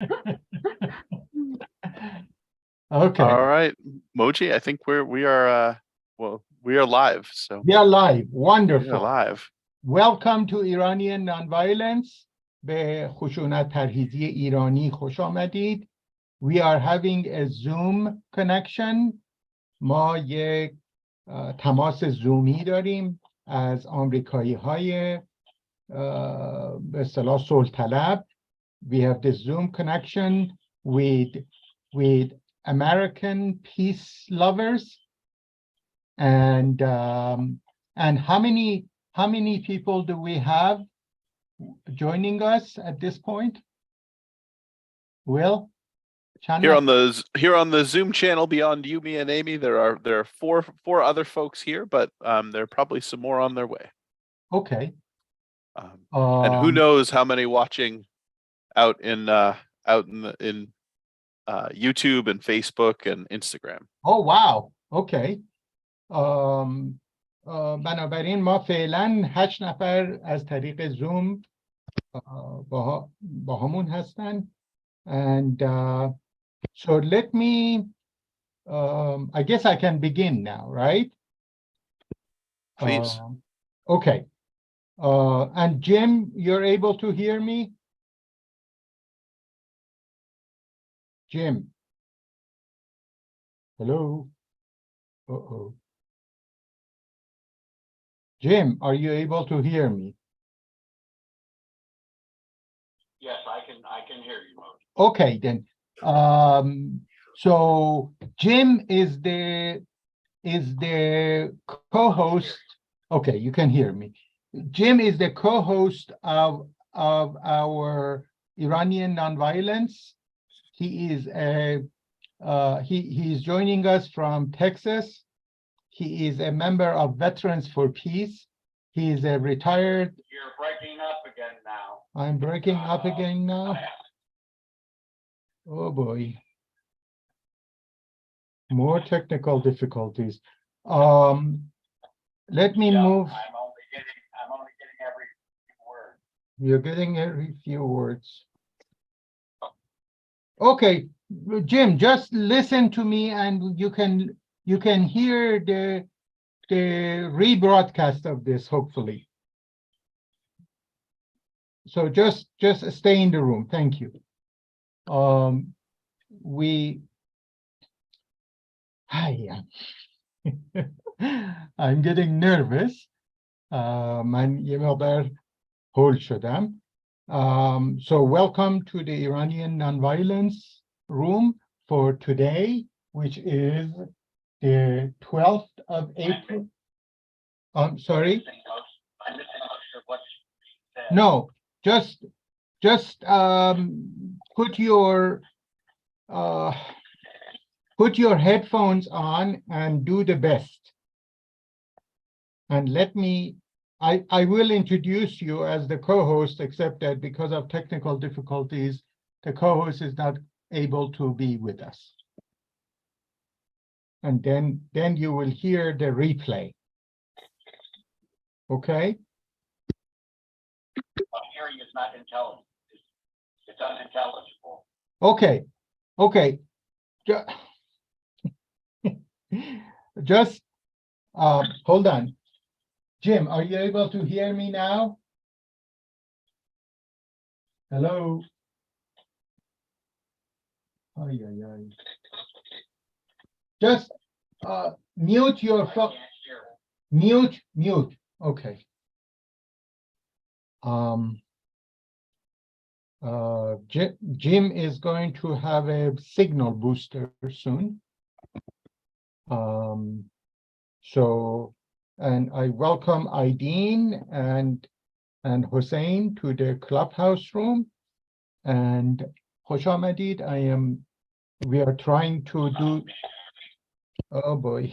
Okay. All right, Moji, I think we are live. So We are live. we are Wonderful. live. Welcome to Iranian Nonviolence. به خشونت پرهیزی ایرانی خوش آمدید. We are having a Zoom connection. ما یک تماس زومی داریم از آمریکایی های به اصطلاح صلح طلب. We have the Zoom connection with American peace lovers. And how many people do we have joining us at this point? Will? Here on the Zoom channel beyond you, me, and Amy, there are four other folks here, but there are probably some more on their way. Okay. And who knows how many watching out in YouTube and Facebook and Instagram. Oh wow. Okay. بنابراین ما فعلا 8 نفر از طریق زوم با همون هستن. And so let me I guess I can begin now, right? Please. Okay. And Jim, you're able to hear me? Jim. Hello. Uh-oh. Jim, are you able to hear me? Yes, I can hear you, Moji. Okay, then. So Jim is the co-host. Okay, you can hear me. Jim is the co-host of our Iranian Nonviolence. He is he's joining us from Texas. He is a member of Veterans for Peace. He is a retired. You're breaking up again now. I'm breaking up again now. Oh boy. More technical difficulties. Let me move. I'm only getting every few words. You're getting every few words. Okay, Jim, just listen to me and you can hear the rebroadcast of this, hopefully. So just stay in the room. Thank you. I'm getting nervous. من یه مقدار هول شدم. So welcome to the Iranian Nonviolence room for today, which is the 12th of April. I'm sorry. I'm missing most of what you said. No, just put your headphones on and do the best. And let me. I will introduce you as the co-host, except that because of technical difficulties, the co-host is not able to be with us. And then you will hear the replay. Okay? Hearing is not intelligent. It's unintelligible. Okay. Okay. Just hold on. Jim, are you able to hear me now? Hello? Ay, ay, ay. Just mute your phone. Mute. Okay. Jim is going to have a signal booster soon. So, and I welcome Aideen and Hussein to the Clubhouse room. And Khosh Ahmadid, we are trying to do, oh boy,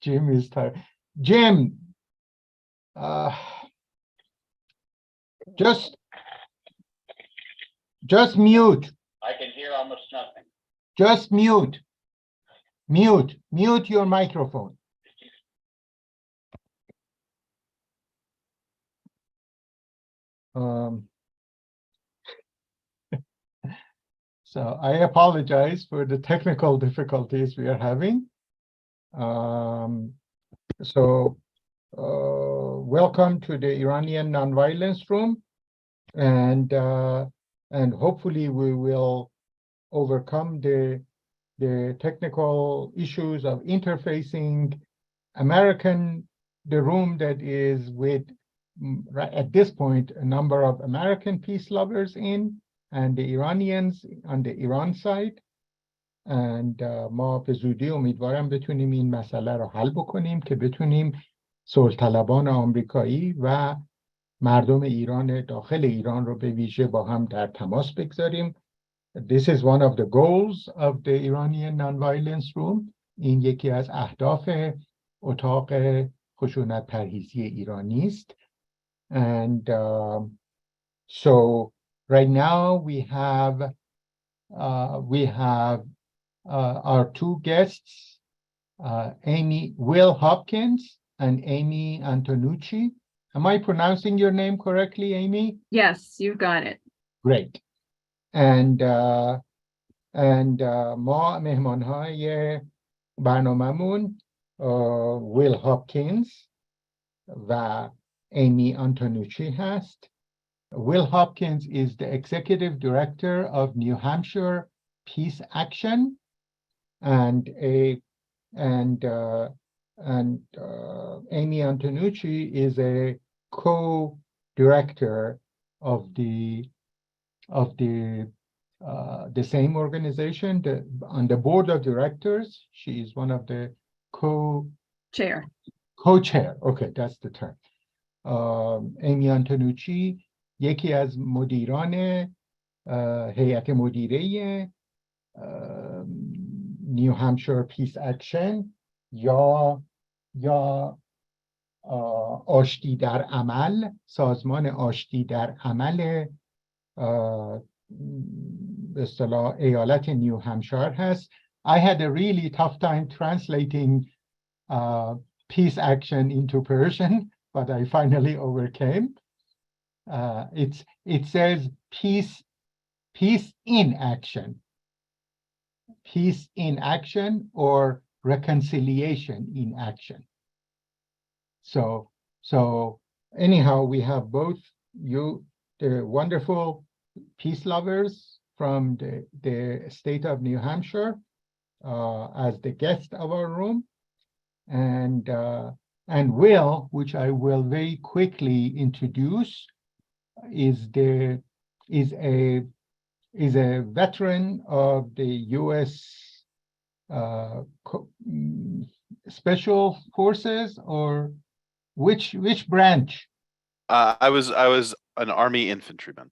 Jim is tired. Jim, just mute. I can hear almost nothing. Just mute your microphone. So I apologize for the technical difficulties we are having. Welcome to the Iranian Nonviolence Room, and hopefully we will overcome the technical issues of interfacing the room that is with, at this point, a number of American peace lovers and the Iranians on the Iran side. And ما به زودی امیدوارم بتونیم این مسئله رو حل بکنیم که بتونیم صلح طلبان آمریکایی و مردم ایران داخل ایران رو به ویژه با هم در تماس بگذاریم. This is one of the goals of the Iranian Nonviolence Room. این یکی از اهداف اتاق خشونت پرهیزی ایرانی است. And so right now we have our two guests, Will Hopkins and Amy Antonucci. Am I pronouncing your name correctly, Amy? Yes, you got it. Great. And ما مهمانهای برنامه‌مون Will Hopkins و Amy Antonucci هست. Will Hopkins is the executive director of New Hampshire Peace Action, and Amy Antonucci is a co-director of the same organization. On the board of directors, she is one of the co-chair. Okay, that's the term. Amy Antonucci یکی از مدیران هیئت مدیره نیو همشایر پیس اکشن یا آشتی در عمل، سازمان آشتی در عمل به اصطلاح ایالت نیو همشایر هست. I had a really tough time translating peace action into Persian, but I finally overcame. It says peace in action or reconciliation in action. So anyhow, we have both you, the wonderful peace lovers from the state of New Hampshire, as the guest of our room, and Will, which I will very quickly introduce, is a veteran of the U.S. Special Forces, or which branch? I was an Army infantryman.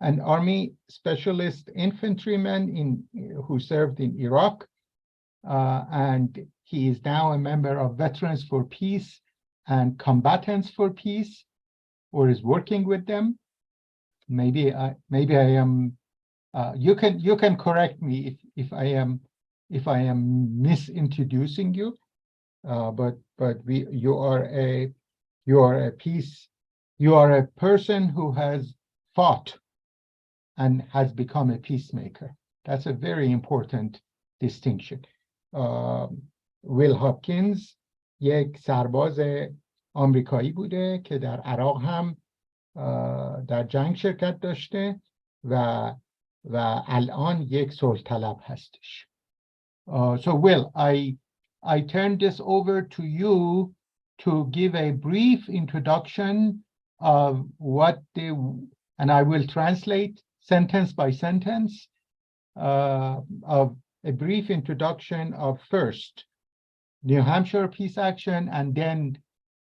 An Army specialist infantryman who served in Iraq, and he is now a member of Veterans for Peace and Combatants for Peace, or is working with them. Maybe I am. You can correct me if I am misintroducing you. But you are a person who has fought and has become a peacemaker. That's a very important distinction. Will Hopkins یک سرباز آمریکایی بوده که در عراق هم در جنگ شرکت داشته و الان یک صلح طلب هستش. So Will, I turn this over to you to give a brief introduction of and I will translate sentence by sentence, of a brief introduction of first New Hampshire Peace Action, and then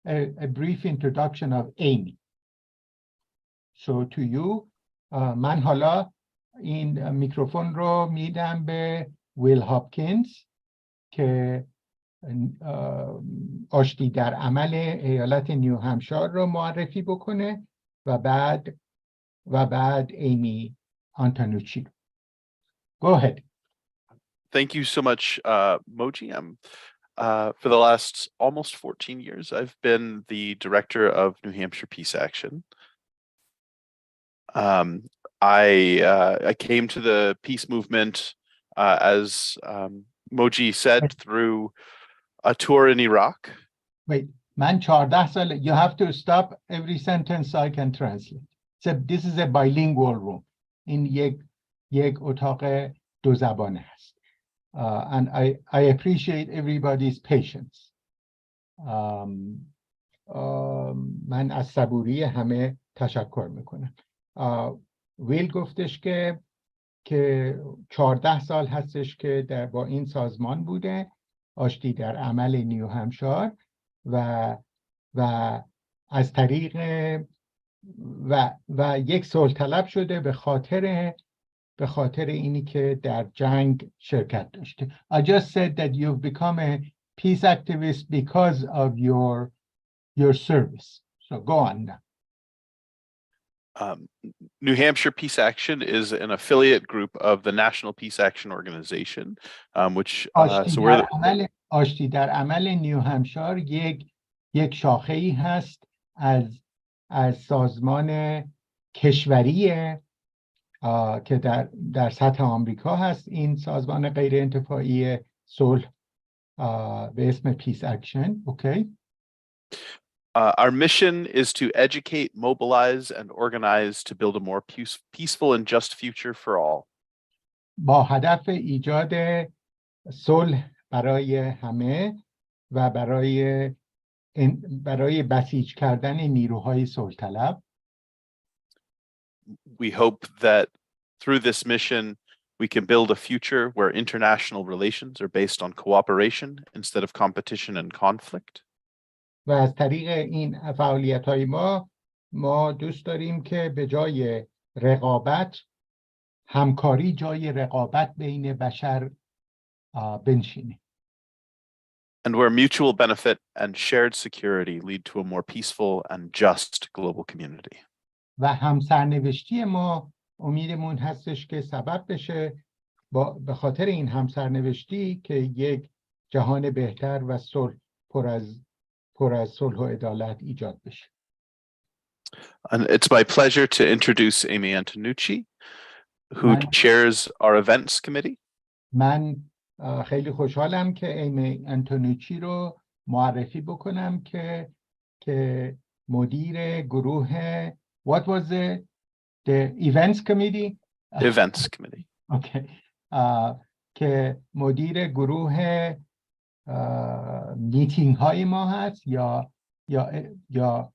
a brief introduction of Amy. So to you, من حالا این میکروفون رو میدم به ویل هاپکینز که آشتی در عمل ایالت نیو همشایر رو معرفی بکنه و بعد ایمی آنتونوچی. Go ahead. Thank you so much, Moji. For the last almost 14 years, I've been the director of New Hampshire Peace Action. I came to the peace movement as Moji said, through a tour in Iraq. Wait, man 14 سال, you have to stop every sentence so I can translate. So this is a bilingual room. این یک اتاق دو زبانه هست. And I appreciate everybody's patience. من از صبوری همه تشکر میکنم. ویل گفتش که 14 سال هستش که با این سازمان بوده، آشتی در عمل نیو همشار و از طریق و یک صلح طلب شده به خاطر اینی که در جنگ شرکت داشته. I just said that you've become a peace activist because of your service. So go on now. New Hampshire Peace Action is an affiliate group of the National Peace Action Organization, which آشتی در عمل نیو همشار یک شاخه‌ای هست از سازمان کشوریه که در سطح آمریکا هست. این سازمان غیر انتفاعی صلح به اسم پیس اکشن. اوکی. Our mission is to educate, mobilize, and organize to build a more peaceful and just future for all. با هدف ایجاد صلح برای همه و برای بسیج کردن نیروهای صلح طلب. We hope that through this mission we can build a future where international relations are based on cooperation instead of competition and conflict. و از طریق این فعالیت‌های ما دوست داریم که به جای رقابت، همکاری جای رقابت بین بشر بنشینه. And where mutual benefit and shared security lead to a more peaceful and just global community. و همسرنوشتی ما امیدمون هستش که سبب بشه به خاطر این همسرنوشتی که یک جهان بهتر و صلح پر از صلح و عدالت ایجاد بشه. And it's my pleasure to introduce Amy Antonucci, who chairs our events committee. من خیلی خوشحالم که ایمی انتونوچی رو معرفی بکنم که مدیر گروه what was the events committee? Events committee. Okay. که مدیر گروه میتینگ های ما هست یا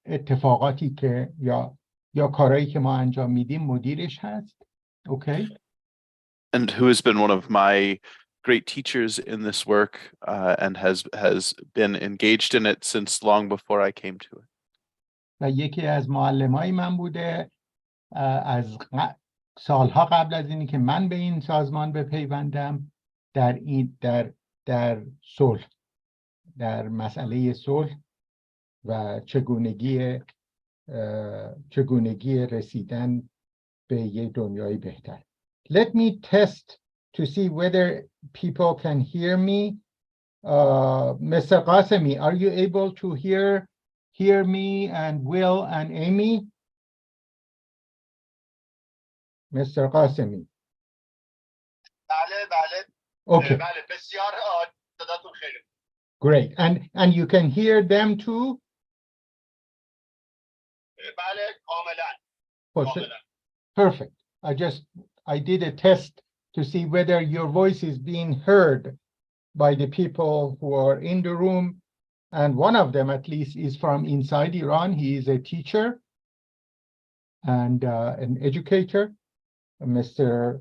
اتفاقاتی که یا کارهایی که ما انجام میدیم مدیرش هست. Okay. And who has been one of my great teachers in this work and has been engaged in it since long before I came to it. و یکی از معلمای من بوده از سالها قبل از اینی که من به این سازمان بپیوندم در صلح، در مسئله صلح و چگونگی رسیدن به یک دنیای بهتر. Let me test to see whether people can hear me. Mr. Qasemi, are you able to hear me and Will and Amy? Mr. Qasemi. بله. Okay. بله بسیار عالی. صداتون خیلی. Great. And you can hear them too? بله کاملا. Perfect. I did a test to see whether your voice is being heard by the people who are in the room. And one of them, at least, is from inside Iran. He is a teacher and an educator, Mr.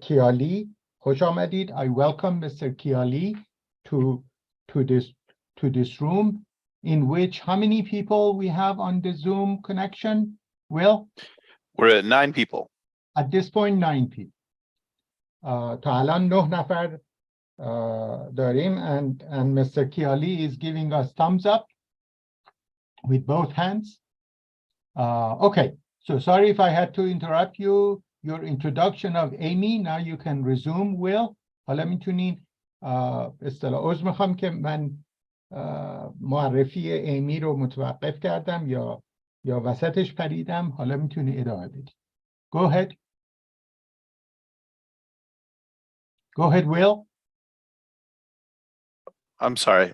Kiali. Khosh Ahmadid. I welcome Mr. Kiali to this room, in which how many people we have on the Zoom connection? Will? We're at 9 people. At this point, 9 people. تا الان 9 نفر داریم and Mr. Kiali is giving us thumbs up with both hands. Okay, so sorry if I had to interrupt you. Your introduction of Amy, now you can resume, Will. حالا میتونین اصطلاح عذر میخوام که من معرفی ایمی رو متوقف کردم یا وسطش پریدم. حالا میتونی ادامه بدی. Go ahead. Go ahead, Will. I'm sorry.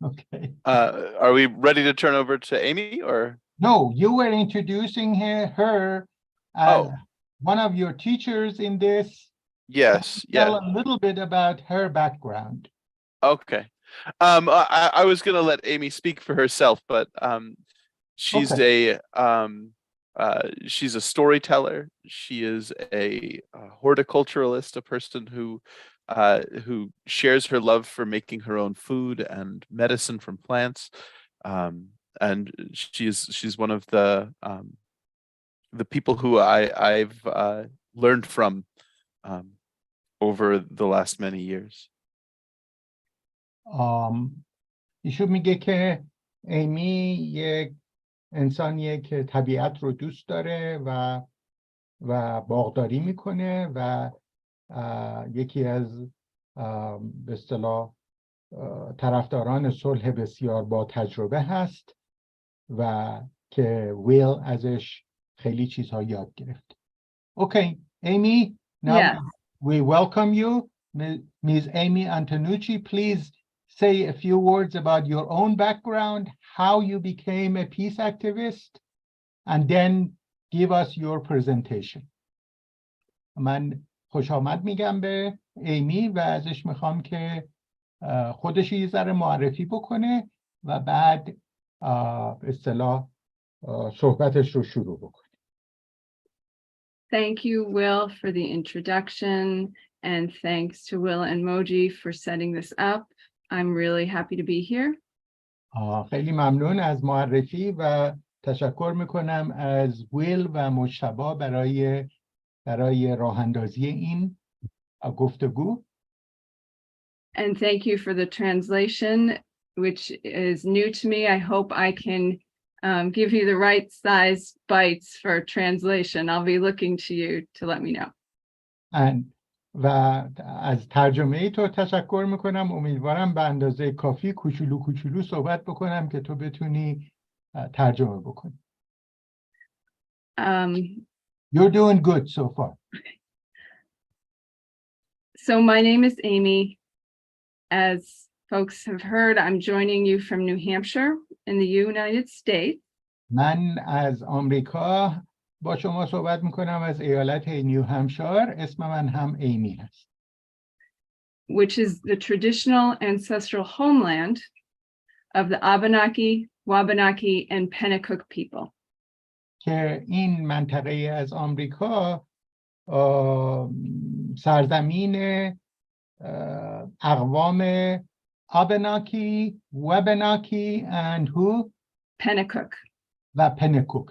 Okay. Are we ready to turn over to Amy or? No, you were introducing her as Oh. one of your teachers in this. Yes. Tell Yeah. a little bit about her background. Okay. I was gonna let Amy speak for herself, but she's Okay. she's a storyteller. She is a horticulturalist, a person who shares her love for making her own food and medicine from plants. And she's one of the people who I've learned from over the last many years. ایشون میگه که ایمی یک انسانیه که طبیعت رو دوست داره و باغداری میکنه و یکی از به اصطلاح طرفداران صلح بسیار با تجربه هست و که ویل ازش خیلی چیزها یاد گرفت. Okay, Amy, now Yes. we welcome you. Ms. Amy Antonucci, please say a few words about your own background, how you became a peace activist, and then give us your presentation. من خوش آمد میگم به ایمی و ازش میخوام که خودش یه ذره معرفی بکنه و بعد به اصطلاح صحبتش رو شروع بکنه. Thank you, Will, for the introduction, and thanks to Will and Moji for setting this up. I'm really happy to be here. خیلی ممنون از معرفی و تشکر میکنم از ویل و مجتبی برای راه اندازی این گفتگو. And thank you for the translation, which is new to me. I hope I can give you the right size bites for translation. I'll be looking to you to let me know. و از ترجمه تو تشکر میکنم. امیدوارم به اندازه کافی کوچولو صحبت بکنم که تو بتونی ترجمه بکنی. You're doing good so far. So my name is Amy. As folks have heard, I'm joining you from New Hampshire in the United States. من از آمریکا با شما صحبت میکنم از ایالت نیو همشایر. اسم من هم ایمی هست. Which is the traditional ancestral homeland of the Abenaki, Wabanaki, and Pennacook people. که این منطقه از آمریکا سرزمین اقوام آبناکی، وابناکی and who? Pennacook. و پنکوک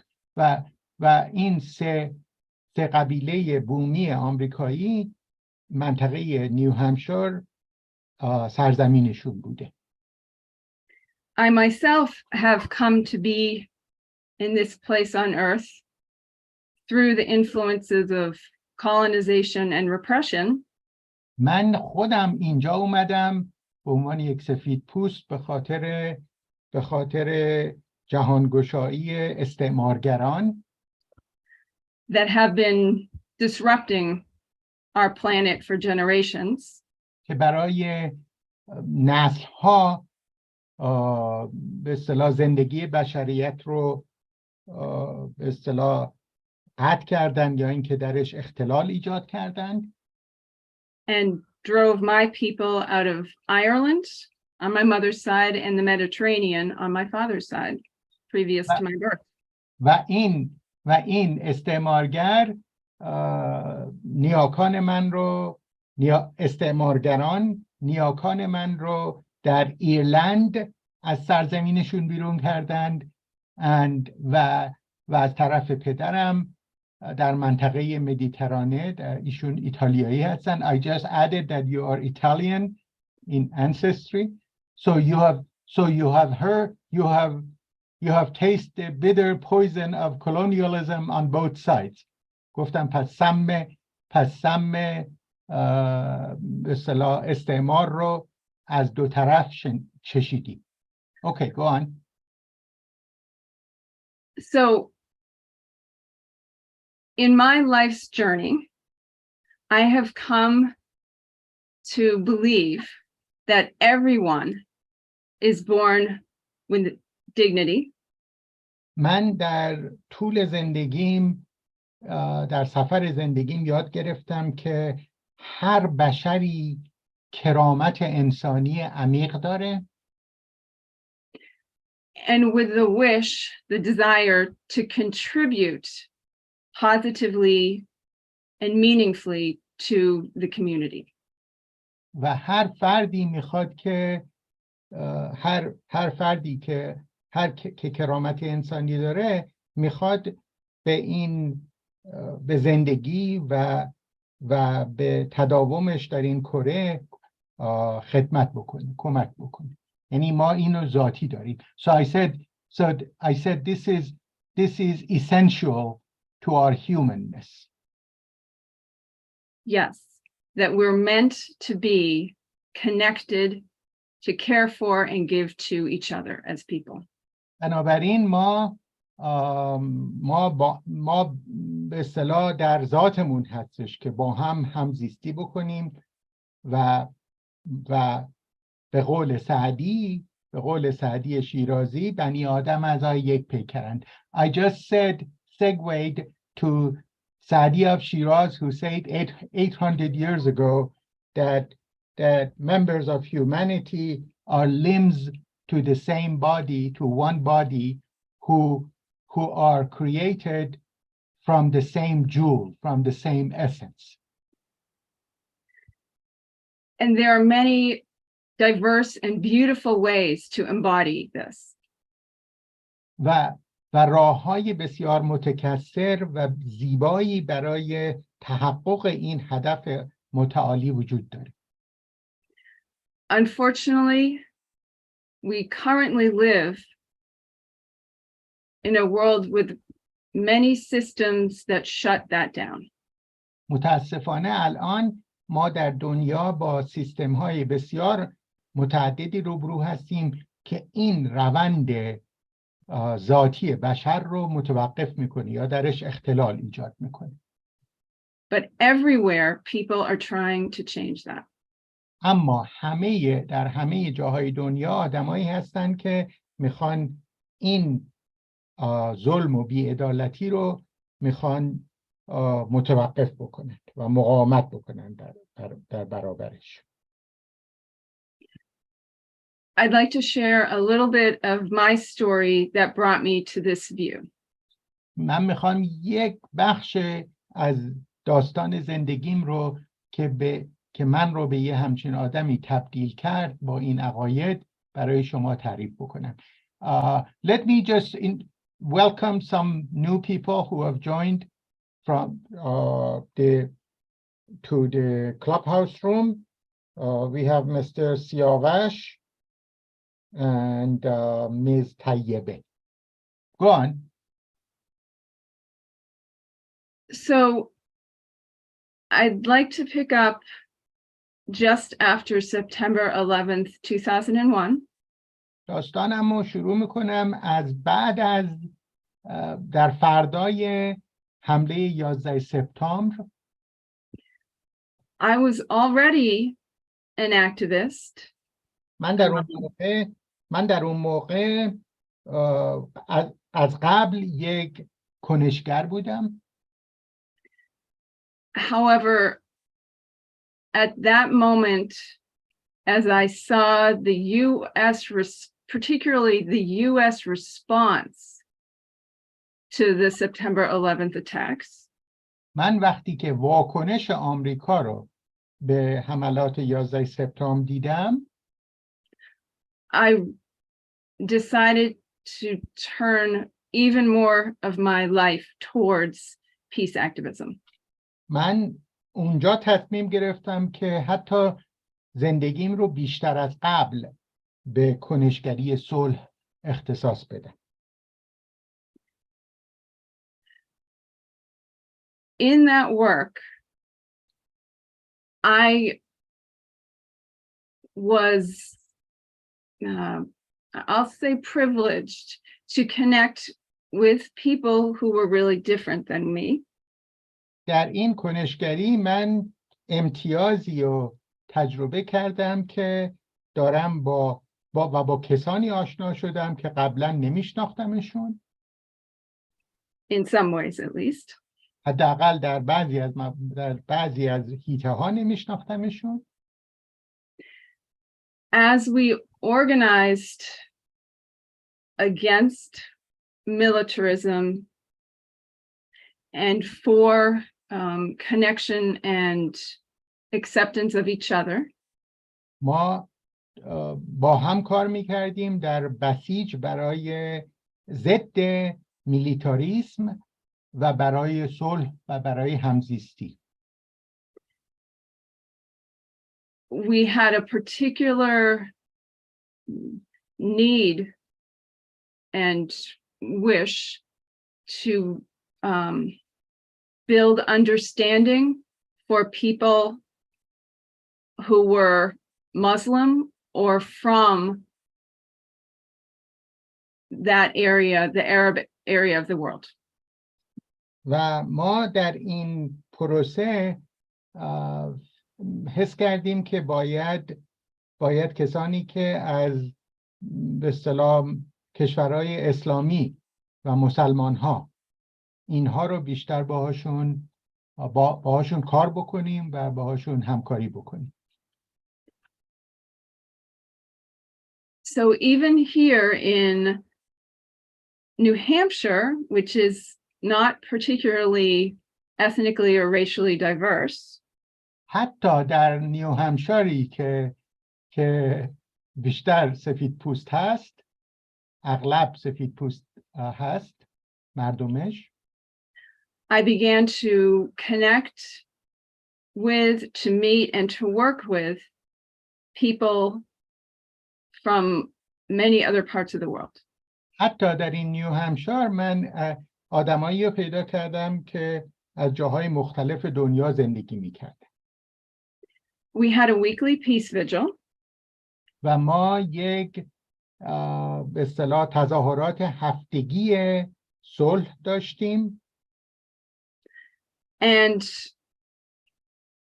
و این سه قبیله بومی آمریکایی منطقه نیو همشایر سرزمینشون بوده. I myself have come to be in this place on earth through the influences of colonization and repression. من خودم اینجا اومدم به عنوان یک سفید پوست به خاطر جهانگشایی استعمارگران that have been disrupting our planet for generations. که برای نسل‌ها به اصطلاح زندگی بشریت رو به اصطلاح قطع کردن یا اینکه درش اختلال ایجاد کردن. And drove my people out of Ireland on my mother's side and the Mediterranean on my father's side, previous to my birth. و این استعمارگر استعمارگران نیاکان من رو در ایرلند از سرزمینشون بیرون کردند و از طرف پدرم در منطقه مدیترانه ایشون ایتالیایی هستن. I just added that you are Italian in ancestry. So you have tasted the bitter poison of colonialism on both sides. گفتم پس سم به اصطلاح استعمار رو از دو طرف چشیدی. Okay, go on. So in my life's journey, I have come to believe that everyone is born with dignity. من در طول زندگیم در سفر زندگیم یاد گرفتم که هر بشری کرامت انسانی عمیق داره And with the wish, the desire to contribute positively and meaningfully to the community. و هر فردی میخواد که هر فردی که که کرامت انسانی داره میخواد به زندگی و به تداومش در این کره خدمت بکنه، کمک بکنه. یعنی ما اینو ذاتی داریم. So I said this is essential to our humanness. Yes, that we're meant to be connected, to care for and give to each other as people. بنابراین ما به اصطلاح در ذاتمون هستش که با هم همزیستی بکنیم و به قول سعدی شیرازی بنی آدم از یک پیکرند. I just segued to Sadi of Shiraz, who said 800 years ago that members of humanity are limbs to the same body, to one body, who are created from the same jewel, from the same essence. And there are many diverse and beautiful ways to embody this. و راه‌های بسیار متکثر و زیبایی برای تحقق این هدف متعالی وجود داره. Unfortunately, we currently live in a world with many systems that shut that down. متاسفانه الان ما در دنیا با سیستم‌های بسیار متعددی روبرو هستیم که این روند ذاتی بشر رو متوقف میکنه یا درش اختلال ایجاد میکنه. But everywhere people are trying to change that. اما در همه جاهای دنیا آدمایی هستن که میخوان این ظلم و بی‌عدالتی رو میخوان متوقف بکنن و مقاومت بکنن در برابرش. I'd like to share a little bit of my story that brought me to this view. من میخوام یک بخش از داستان زندگیم رو که من رو به یه همچین آدمی تبدیل کرد با این عقاید برای شما تعریف بکنم. Let me just welcome some new people who have joined from to the Clubhouse room. We have Mr. Siavash and Ms. Tayyebe. Go on. So I'd like to pick up just after September 11th, 2001. داستانم رو شروع میکنم از بعد از در فردای حمله 11 سپتامبر. I was already an activist. من در اون موقع از قبل یک کنشگر بودم. However, at that moment, as I saw the U.S., particularly the U.S. response to the September 11th attacks, من وقتی که واکنش آمریکا رو به حملات 11 سپتامبر دیدم، I decided to turn even more of my life towards peace activism. من اونجا تصمیم گرفتم که حتی زندگیم رو بیشتر از قبل به کنشگری صلح اختصاص بدم. In that work, I was, I'll say, privileged to connect with people who were really different than me. در این کنشگری من امتیازی رو تجربه کردم که دارم با کسانی آشنا شدم که قبلا نمیشناختمشون. in some ways at least. حداقل در بعضی از حیطه ها نمیشناختمشون. As we organized against militarism and for connection and acceptance of each other, ما با هم کار میکردیم در بسیج برای ضد میلیتاریسم و برای صلح و برای همزیستی. we had a particular need and wish to build understanding for people who were Muslim or from that area, the Arab area of the world. و ما در این پروسه حس کردیم که باید کسانی که از به اصطلاح کشورهای اسلامی و مسلمان ها اینها رو بیشتر باهاشون کار بکنیم و باهاشون همکاری بکنیم. So even here in New Hampshire, which is not particularly ethnically or racially diverse, حتی در نیو همشاری که بیشتر سفید پوست هست، اغلب سفید پوست هست مردمش، I began to connect with, to meet, and to work with people from many other parts of the world. حتی در این نیو همشار من آدمایی رو پیدا کردم که از جاهای مختلف دنیا زندگی میکردن. We had a weekly peace vigil. و ما یک به اصطلاح تظاهرات هفتگی صلح داشتیم. And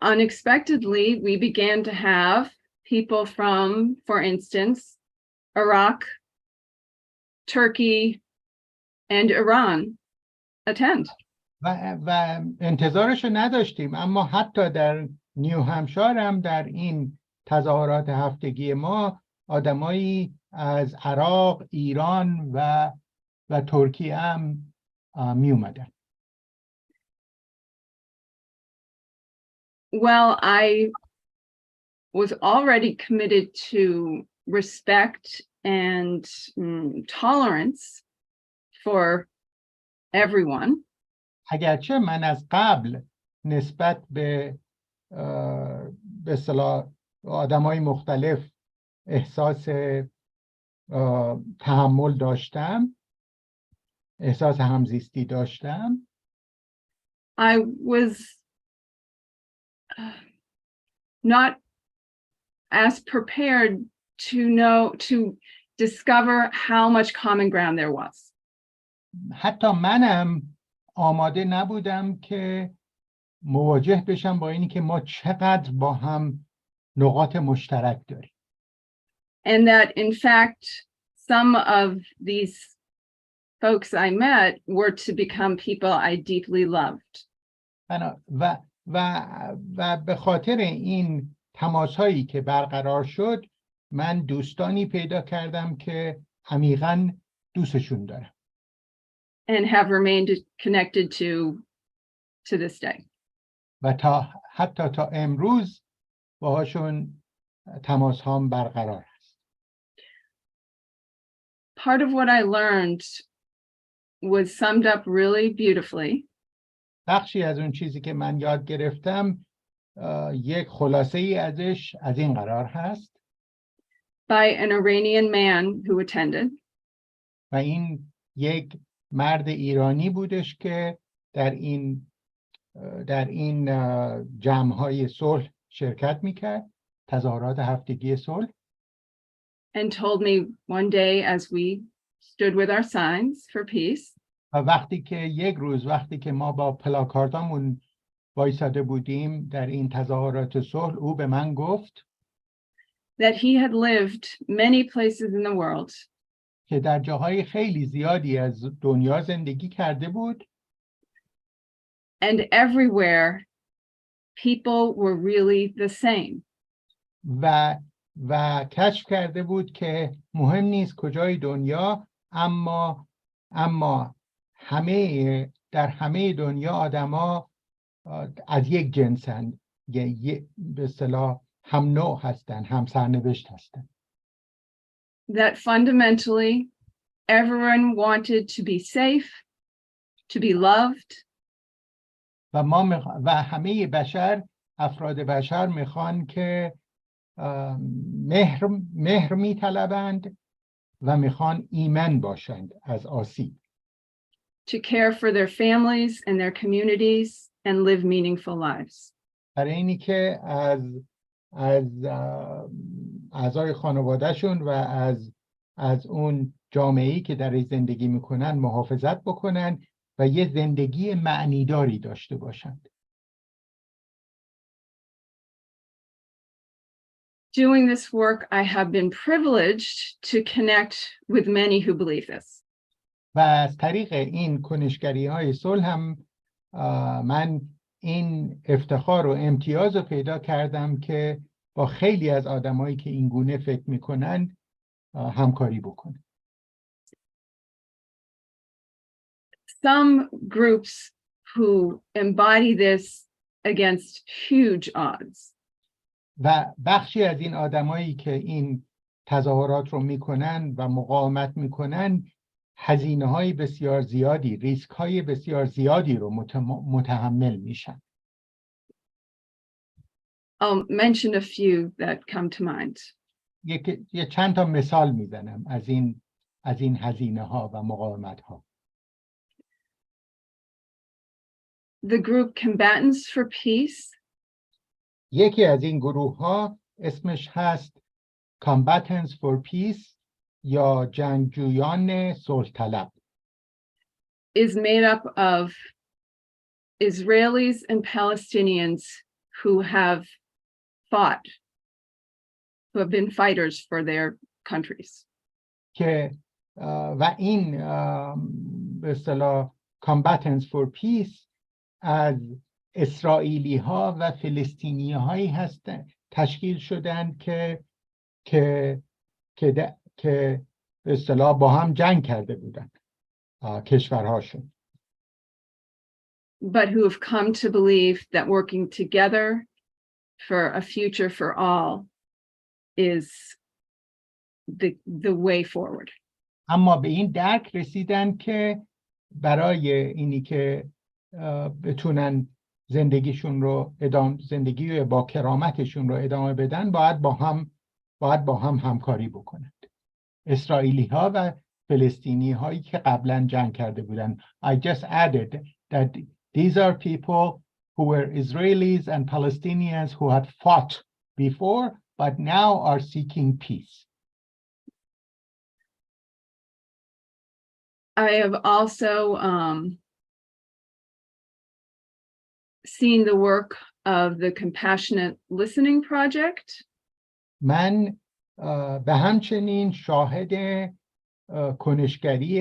unexpectedly, we began to have people from, for instance, Iraq, Turkey, and Iran attend. و انتظارش رو نداشتیم، اما حتی در نیو همشار هم در این تظاهرات هفتگی ما آدمایی از عراق، ایران و ترکیه هم می اومدن. Well, I was already committed to respect and tolerance for everyone. اگرچه من از قبل نسبت به اصطلاح آدمای مختلف احساس تحمل داشتم، احساس همزیستی داشتم. I was not as prepared to discover how much common ground there was. حتی منم آماده نبودم که مواجه بشم با اینی که ما چقدر با هم نقاط مشترک داریم. And that in fact, some of these folks I met were to become people I deeply loved. و به خاطر این تماسهایی که برقرار شد، من دوستانی پیدا کردم که عمیقاً دوستشون دارم. And have remained connected to this day. و حتی تا امروز باهاشون تماس هم برقرار است. Part of what I learned was summed up really beautifully. بخشی از اون چیزی که من یاد گرفتم یک خلاصه ای ازش از این قرار هست. By an Iranian man who attended. و این یک مرد ایرانی بودش که در این جمع‌های صلح شرکت میکرد، تظاهرات هفتگی صلح. And told me one day as we stood with our signs for peace. و یک روز وقتی که ما با پلاکاردامون وایساده بودیم در این تظاهرات صلح، او به من گفت that he had lived many places in the world که در جاهای خیلی زیادی از دنیا زندگی کرده بود and everywhere people were really the same. و کشف کرده بود که مهم نیست کجای دنیا، اما در همه دنیا آدما از یک جنسند، به اصطلاح هم نوع هستن، هم سرنوشت هستن. That fundamentally everyone wanted to be safe, to be loved, و همه افراد بشر میخوان که مهر میطلبند و میخوان ایمن باشند از آسیب. to care for their families and their communities and live meaningful lives. برای اینی که از اعضای خانوادهشون و از اون جامعه‌ای که در زندگی میکنن محافظت بکنن و یه زندگی معنیداری داشته باشند. Doing this work, I have been privileged to connect with many who believe this. و از طریق این کنشگری‌های صلح هم من این افتخار و امتیاز رو پیدا کردم که با خیلی از آدمایی که این گونه فکر میکنن همکاری بکنم. Some groups who embody this against huge odds. و بخشی از این آدمایی که این تظاهرات رو میکنن و مقاومت میکنن هزینه‌های بسیار زیادی، ریسک‌های بسیار زیادی رو متحمل میشن. I'll mention a few that come to mind. یه چند تا مثال میزنم از این هزینه‌ها و مقاومت‌ها. The group Combatants for Peace یکی از این گروه‌ها اسمش هست Combatants for Peace یا جنگجویان صلح طلب. is made up of Israelis and Palestinians who have fought, who have been fighters for their countries. که و این به اصطلاح Combatants for Peace از اسرائیلی ها و فلسطینی هایی هستند تشکیل شدند که به اصطلاح با هم جنگ کرده بودند کشورهاشون. But who have come to believe that working together for a future for all is the way forward. اما به این درک رسیدن که برای اینی که بتونن زندگیشون رو زندگی با کرامتشون رو ادامه بدن باید با هم همکاری بکنند. اسرائیلی ها و فلسطینی هایی که قبلا جنگ کرده بودن. I just added that these are people who were Israelis and Palestinians who had fought before but now are seeking peace. I have also seen the work of the Compassionate Listening Project. من به همچنین شاهد کنشگری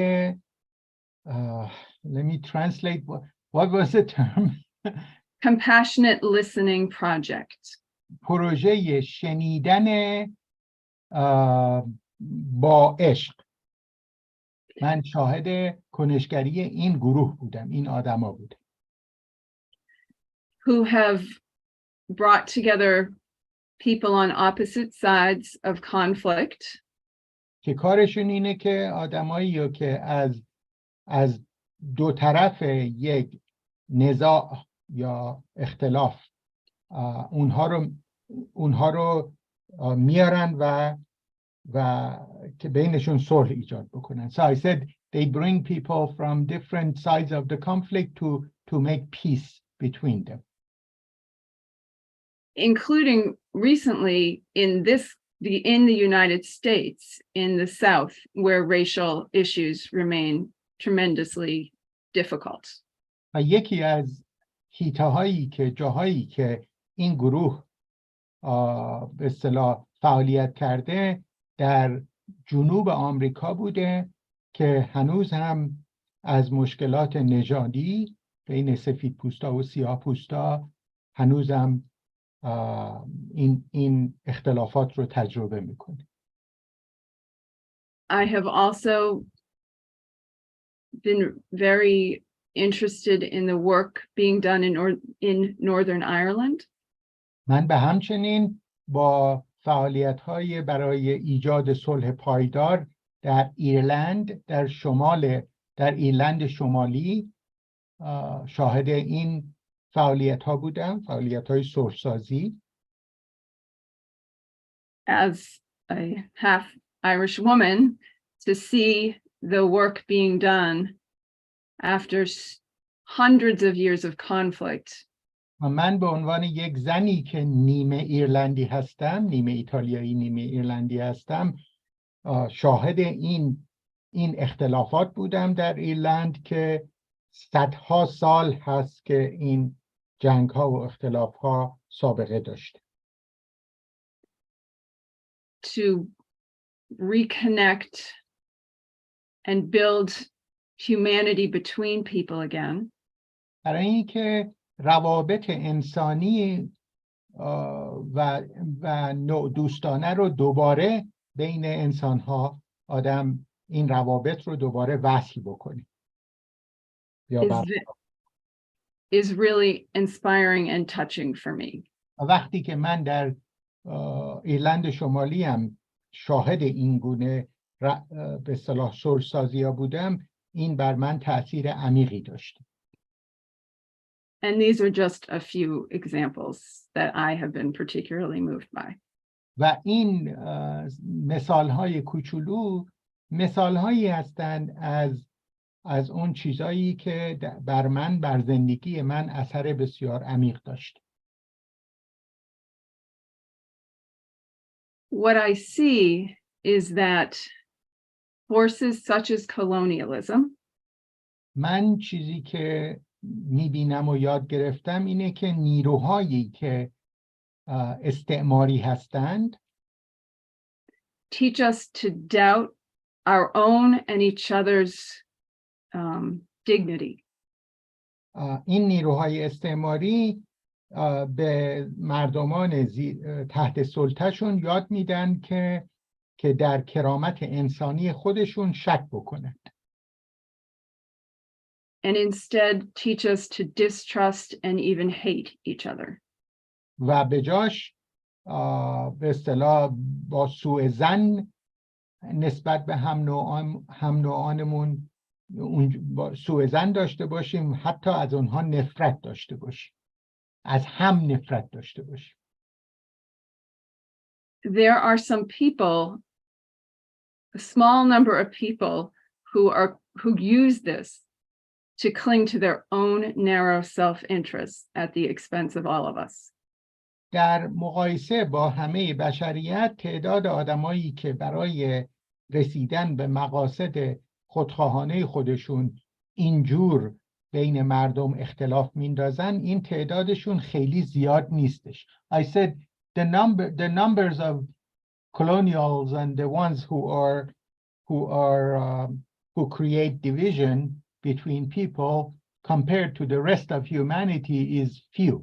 let me translate what was the term? Compassionate Listening Project. پروژه شنیدن با عشق. من شاهد کنشگری این گروه بودم، این آدما بودم. Who have brought together people on opposite sides of conflict. که کارشون اینه که آدمایی که از دو طرف یک نزاع یا اختلاف اونها رو میارن و که بینشون صلح ایجاد بکنن. So I said they bring people from different sides of the conflict to make peace between them. Including recently in the United States, in the South, where racial issues remain tremendously difficult. و یکی از حیطه‌هایی که جاهایی که این گروه به اصطلاح فعالیت کرده در جنوب آمریکا بوده که هنوز هم از مشکلات نژادی بین سفید پوستا و سیاه پوستا هنوز هم این اختلافات رو تجربه میکنه. I have also been very interested in the work being done in Northern Ireland. من به همچنین با فعالیت‌های برای ایجاد صلح پایدار در ایرلند در ایرلند شمالی شاهد این فعالیت‌ها بودم، فعالیت‌های صلح‌سازی. As a half Irish woman, to see the work being done after hundreds of years of conflict. من به عنوان یک زنی که نیمه ایرلندی هستم، نیمه ایتالیایی نیمه ایرلندی هستم، شاهد این اختلافات بودم در ایرلند که صدها سال هست که این جنگ ها و اختلاف ها سابقه داشته. To reconnect and build humanity between people again. برای اینکه روابط انسانی و نوع دوستانه رو دوباره بین انسان ها آدم این روابط رو دوباره وصل بکنه. Is really inspiring and touching for me. وقتی که من در ایرلند شمالی هم شاهد این گونه به اصطلاح صلح‌سازی‌ها بودم، این بر من تأثیر عمیقی داشت. And these are just a few examples that I have been particularly moved by. و این مثال‌های کوچولو مثال‌هایی هستند از اون چیزایی که بر زندگی من اثر بسیار عمیق داشت. What I see is that forces such as colonialism, من چیزی که میبینم و یاد گرفتم اینه که نیروهایی که استعماری هستند teach us to doubt our own and each other's dignity. این نیروهای استعماری به مردمان تحت سلطه‌شون یاد میدن که در کرامت انسانی خودشون شک بکنند. And instead teach us to distrust and even hate each other. و به جاش به اصطلاح با سوء ظن نسبت به هم نوعانمون سوء ظن داشته باشیم، حتی از اونها نفرت داشته باشیم، از هم نفرت داشته باشیم. There are some people, a small number of people who use this to cling to their own narrow self-interest at the expense of all of us. در مقایسه با همه بشریت تعداد آدمایی که برای رسیدن به مقاصد خودخواهانه خودشون اینجور بین مردم اختلاف میندازن، این تعدادشون خیلی زیاد نیستش. I said the numbers of colonials and the ones who create division between people compared to the rest of humanity is few.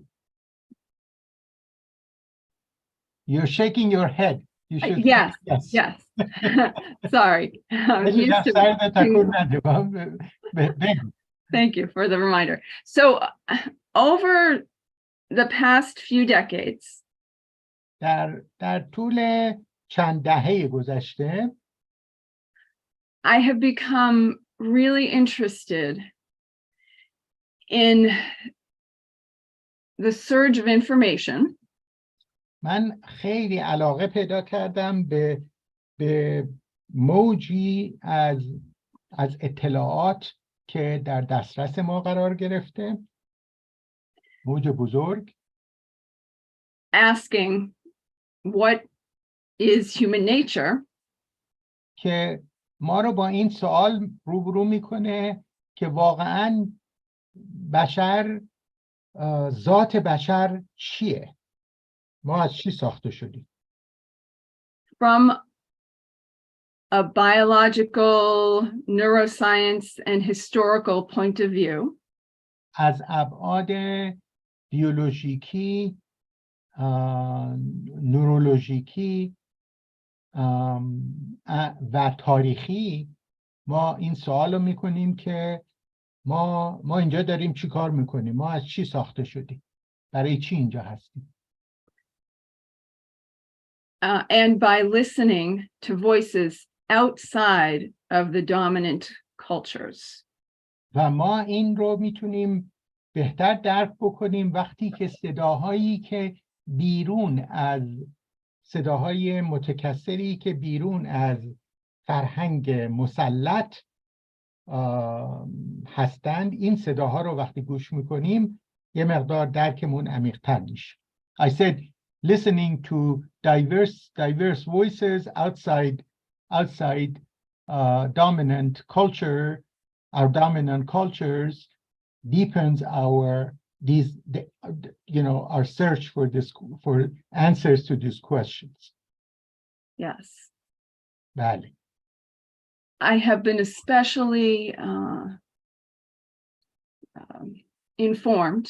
You're shaking your head. You should Yes. Sorry. Thank you for the reminder. So over the past few decades, در طول چند دهه گذشته I have become really interested in the surge of information. من خیلی علاقه پیدا کردم به موجی از اطلاعات که در دسترس ما قرار گرفته، موج بزرگ. Asking what is human nature? که ما رو با این سوال روبرو میکنه که واقعاً بشر ذات بشر چیه؟ ما از چی ساخته شدیم؟ From a biological, neuroscience, and historical point of view, از ابعاد بیولوژیکی، نورولوژیکی و تاریخی ما این سوال رو میکنیم که ما اینجا داریم چی کار میکنیم؟ ما از چی ساخته شدیم؟ برای چی اینجا هستیم؟ and by listening to voices outside of the dominant cultures. و ما این رو میتونیم بهتر درک بکنیم وقتی که صداهایی که بیرون از صداهای متکثری که بیرون از فرهنگ مسلط هستند، این صداها رو وقتی گوش میکنیم یه مقدار درکمون عمیق‌تر میشه. I said listening to diverse voices outside dominant culture, our dominant cultures deepens our our search for answers to these questions. Yes. بله. I have been especially informed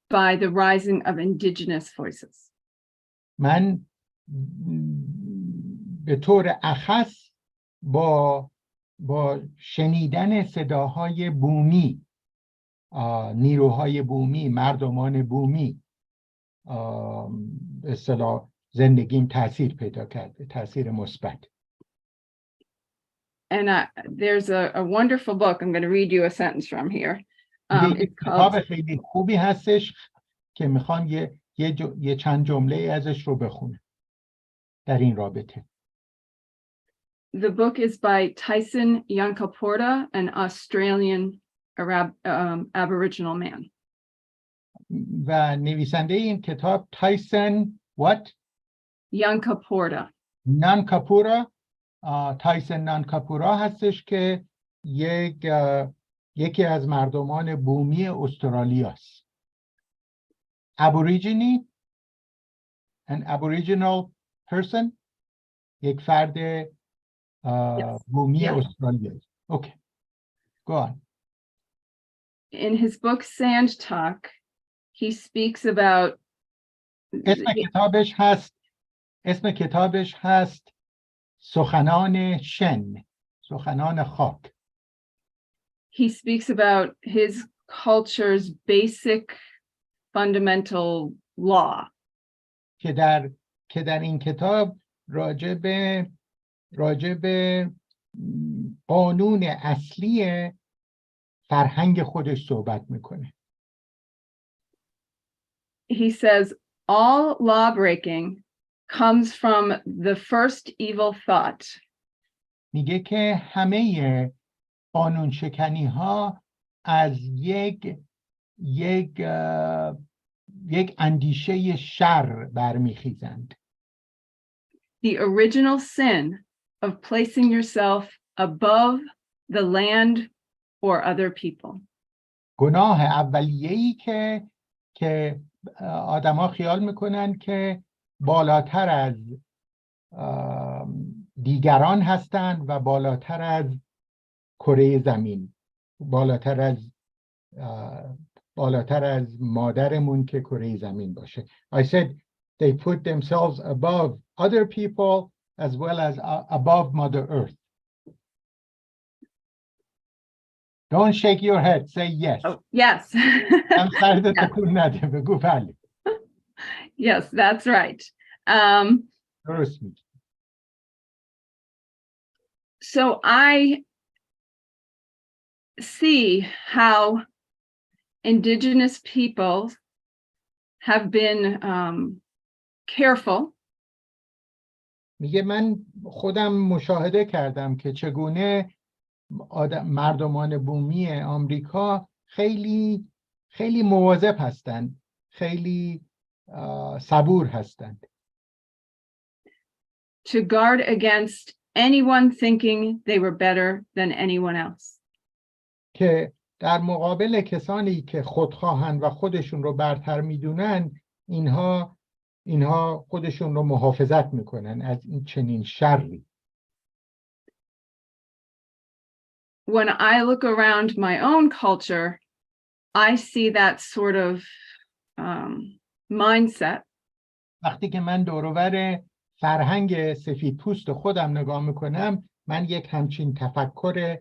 by the rising of indigenous voices. من به طور اخص با شنیدن صداهای بومی، نیروهای بومی، مردمان بومی به اصطلاح زندگیم تاثیر پیدا کرده، تاثیر مثبت. And there's a wonderful book. I'm going to read you a sentence from here. It's کتاب called خیلی خوبی هستش که میخوام یه چند جمله ازش رو بخونم در این رابطه. The book is by Tyson Yunkaporta, an Australian Aboriginal man. و نویسنده این کتاب تایسن Yunkaporta. نانکاپورا، تایسن نانکاپورا هستش که یکی از مردمان بومی استرالیاست. Aborigine, an aboriginal person, یک فرد بومی استرالیاست. Okay, go on. In his book Sand Talk, he speaks about اسم کتابش هست سخنان شن، سخنان خاک. He speaks about his culture's basic fundamental law. که در این کتاب راجع به قانون اصلی فرهنگ خودش صحبت میکنه. He says all law breaking comes from the first evil thought. میگه که همه قانون شکنی ها از یک اندیشه شر برمیخیزند. The original sin of placing yourself above the land or other people. گناه اولیه‌ای که آدم‌ها خیال میکنن که بالاتر از دیگران هستند و بالاتر از کره زمین، بالاتر از مادرمون که کره زمین باشه. I said they put themselves above other people as well as above Mother Earth. Don't shake your head, say yes. Oh, yes. هم سرت تکون نده، بگو بله. Yes, that's right. درست میگی. So I see how indigenous peoples have been careful. میگه من خودم مشاهده کردم که چگونه مردمان بومی آمریکا خیلی مواظب هستند، خیلی صبور هستند. To guard against anyone thinking they were better than anyone else. که در مقابل کسانی که خودخواهن و خودشون رو برتر میدونن، اینها خودشون رو محافظت میکنن از این چنین شری. When I look around my own culture, I see that sort of mindset. وقتی که من دور و بر فرهنگ سفید پوست خودم نگاه میکنم، من یک همچین تفکر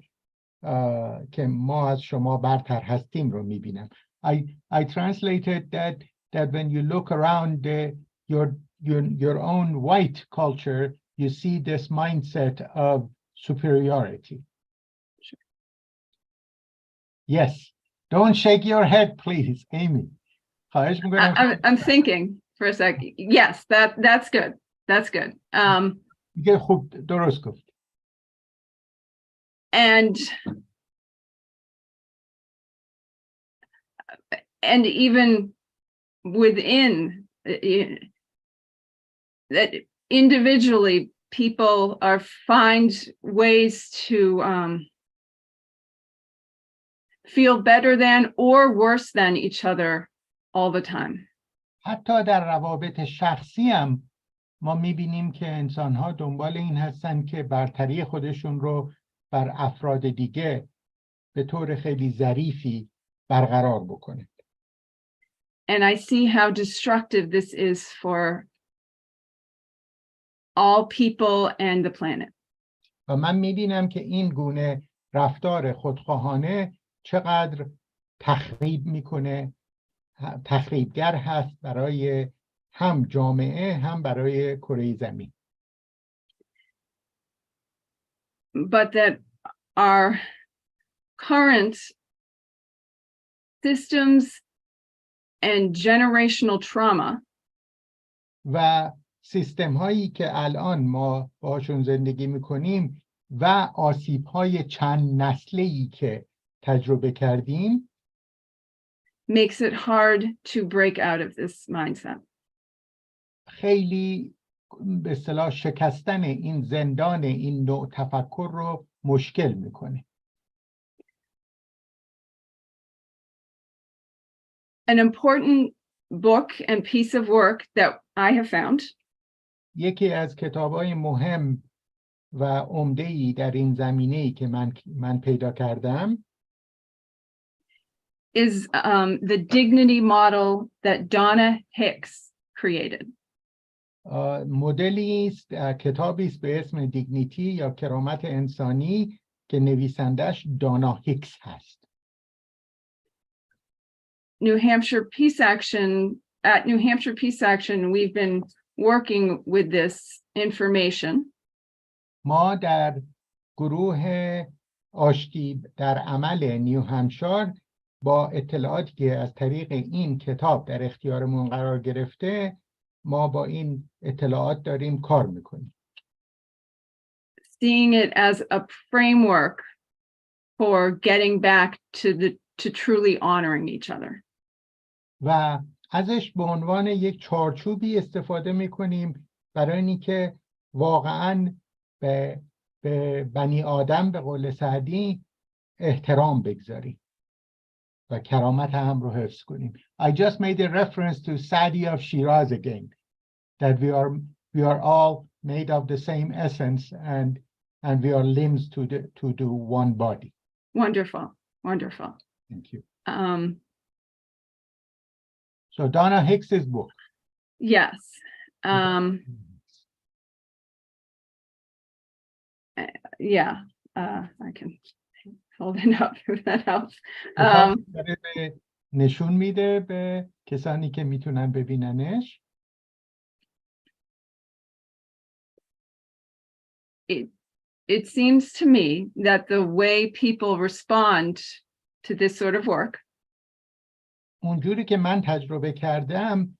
که ما از شما برتر هستیم رو میبینم. I translated that when you look around your own white culture, you see this mindset of superiority. Yes. Don't shake your head, please, Amy. خواهش میکنم. I'm thinking for a second. Yes, that's good. That's good. دیگه خوب درست گفت. And even within that, individually, people find ways to feel better than or worse than each other all the time. حتی در روابط شخصی هم ما میبینیم که انسان‌ها دنبال این هستن که برتری خودشون رو بر افراد دیگه به طور خیلی ظریفی برقرار بکنه. And I see how destructive this is for all people and the planet. و من میبینم که این گونه رفتار خودخواهانه چقدر تخریب میکنه، تخریبگر هست برای هم جامعه هم برای کره زمین. But that our current systems and generational trauma و سیستم هایی که الان ما باشون زندگی میکنیم و آسیب های چند نسله‌ای که تجربه کردیم makes it hard to break out of this mindset. خیلی به اصطلاح شکستن این زندان این نوع تفکر رو مشکل میکنه. An important book and piece of work that I have found یکی از کتاب‌های مهم و عمده‌ای در این زمینه‌ای که من پیدا کردم is the dignity model that Donna Hicks created. مدلی است، کتابی است به اسم دیگنیتی یا کرامت انسانی که نویسندش دانا هیکس هست. New Hampshire Peace Action, at New Hampshire Peace Action, we've been working with this information. ما در گروه آشتی در عمل نیو همشار با اطلاعاتی که از طریق این کتاب در اختیارمون قرار گرفته، ما با این اطلاعات داریم کار میکنیم. Seeing it as a framework for getting back to truly honoring each other. و ازش به عنوان یک چارچوبی استفاده میکنیم برای اینکه واقعاً به بنی آدم به قول سعدی احترام بگذاریم و کرامت هم رو حفظ کنیم. I just made a reference to Sadi of Shiraz again, that we are all made of the same essence and we are limbs to do one body. Wonderful, wonderful. Thank you. So Donna Hicks's book. Yes. Yeah, I can hold it up if that helps. نشون میده به کسانی که میتونن ببیننش. It seems to me that the way people respond to this sort of work اونجوری که من تجربه کردم،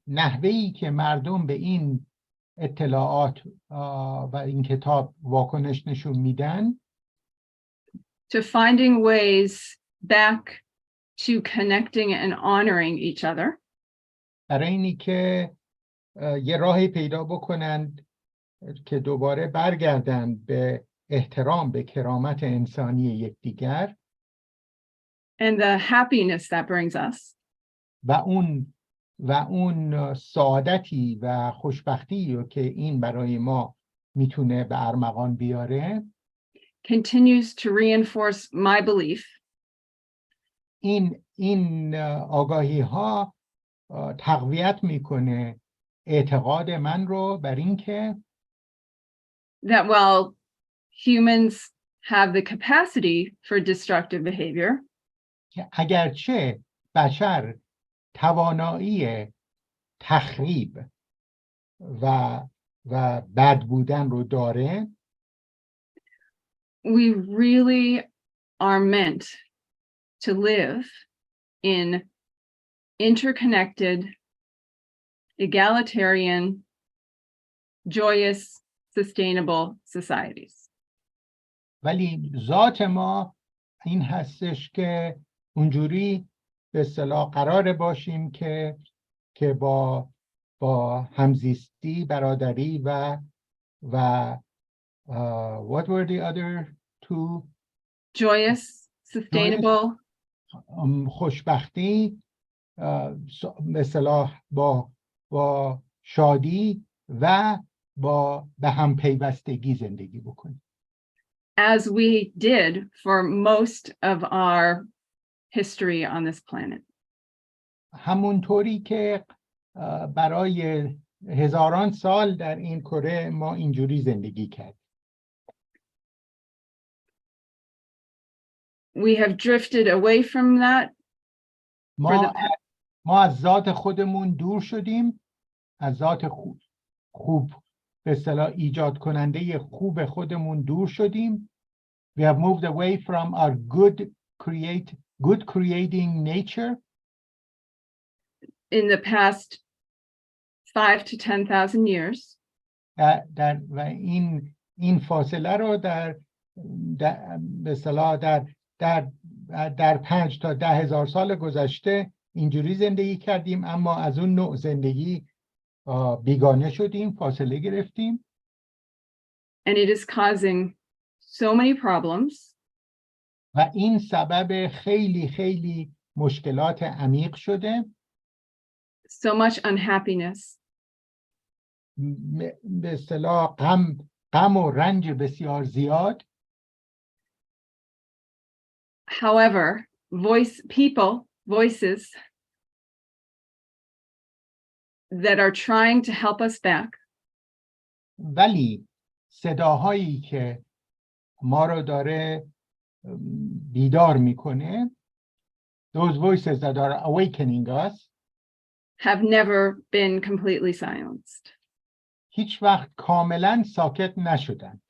نحوهی که مردم به این اطلاعات و این کتاب واکنش نشون میدن to finding ways back to connecting and honoring each other برای اینی که یه راهی پیدا بکنند که دوباره برگردند به احترام به کرامت انسانی یکدیگر and the happiness that brings us, و اون سعادتی و خوشبختی رو که این برای ما میتونه به ارمغان بیاره، continues to reinforce my belief این آگاهی ها تقویت میکنه اعتقاد من رو بر این که that while humans have the capacity for destructive behavior, که اگرچه بشر توانایی تخریب و بد بودن رو داره، we really are meant to live in interconnected, egalitarian, joyous, sustainable societies. ولی ذات ما این هستش که اونجوری به اصطلاح قرار باشیم که با همزیستی، برادری و what were the other two? Joyous, sustainable, خوشبختی، به اصطلاح با شادی و به هم پیوستگی زندگی بکنیم. as we did for most of our history on this planet. همونطوری که برای هزاران سال در این کره ما اینجوری زندگی کرد. We have drifted away from that. ما از ذات خودمون دور شدیم، از ذات خوب به اصطلاح ایجاد کننده خوب خودمون دور شدیم. We have moved away from our good creating nature. In the past 5 to 10,000 years. و این فاصله رو به اصطلاح در 5 تا 10,000 سال گذشته اینجوری زندگی کردیم، اما از اون نوع زندگی بیگانه شدیم، فاصله گرفتیم. And it is causing so many problems. و این سبب خیلی خیلی مشکلات عمیق شده. So much unhappiness. به اصطلاح غم و رنج بسیار زیاد. However, voices that are trying to help us back. ولی صداهایی که ما رو داره بیدار میکنه، those voices that are awakening us, have never been completely silenced. هیچ وقت کاملا ساکت نشدند.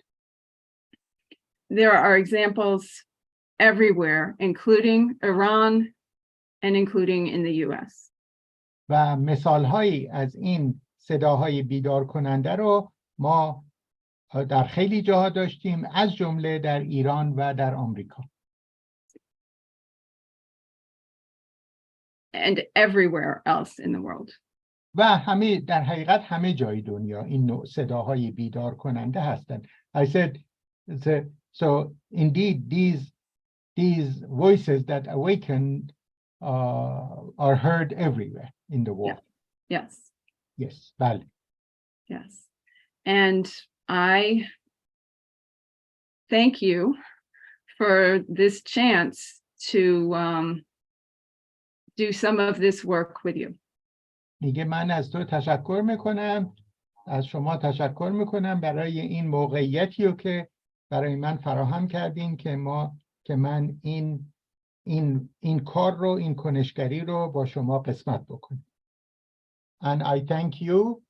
There are examples everywhere, including Iran and including in the US. و مثالهایی از این صداهای بیدار کننده رو ما در خیلی جاها داشتیم، از جمله در ایران و در آمریکا. And everywhere else in the world. و در حقیقت همه جای دنیا این نوع صداهای بیدار کننده هستند. I said, so indeed these voices that awaken are heard everywhere in the world. Yes. Yes, بله. Yes. And I thank you for this chance to do some of this work with you. میگه من از تو تشکر میکنم، از شما تشکر میکنم برای این موقعیتی رو که برای من فراهم کردین که من این کار رو، این کنشگری رو با شما قسمت بکنم. And I thank you.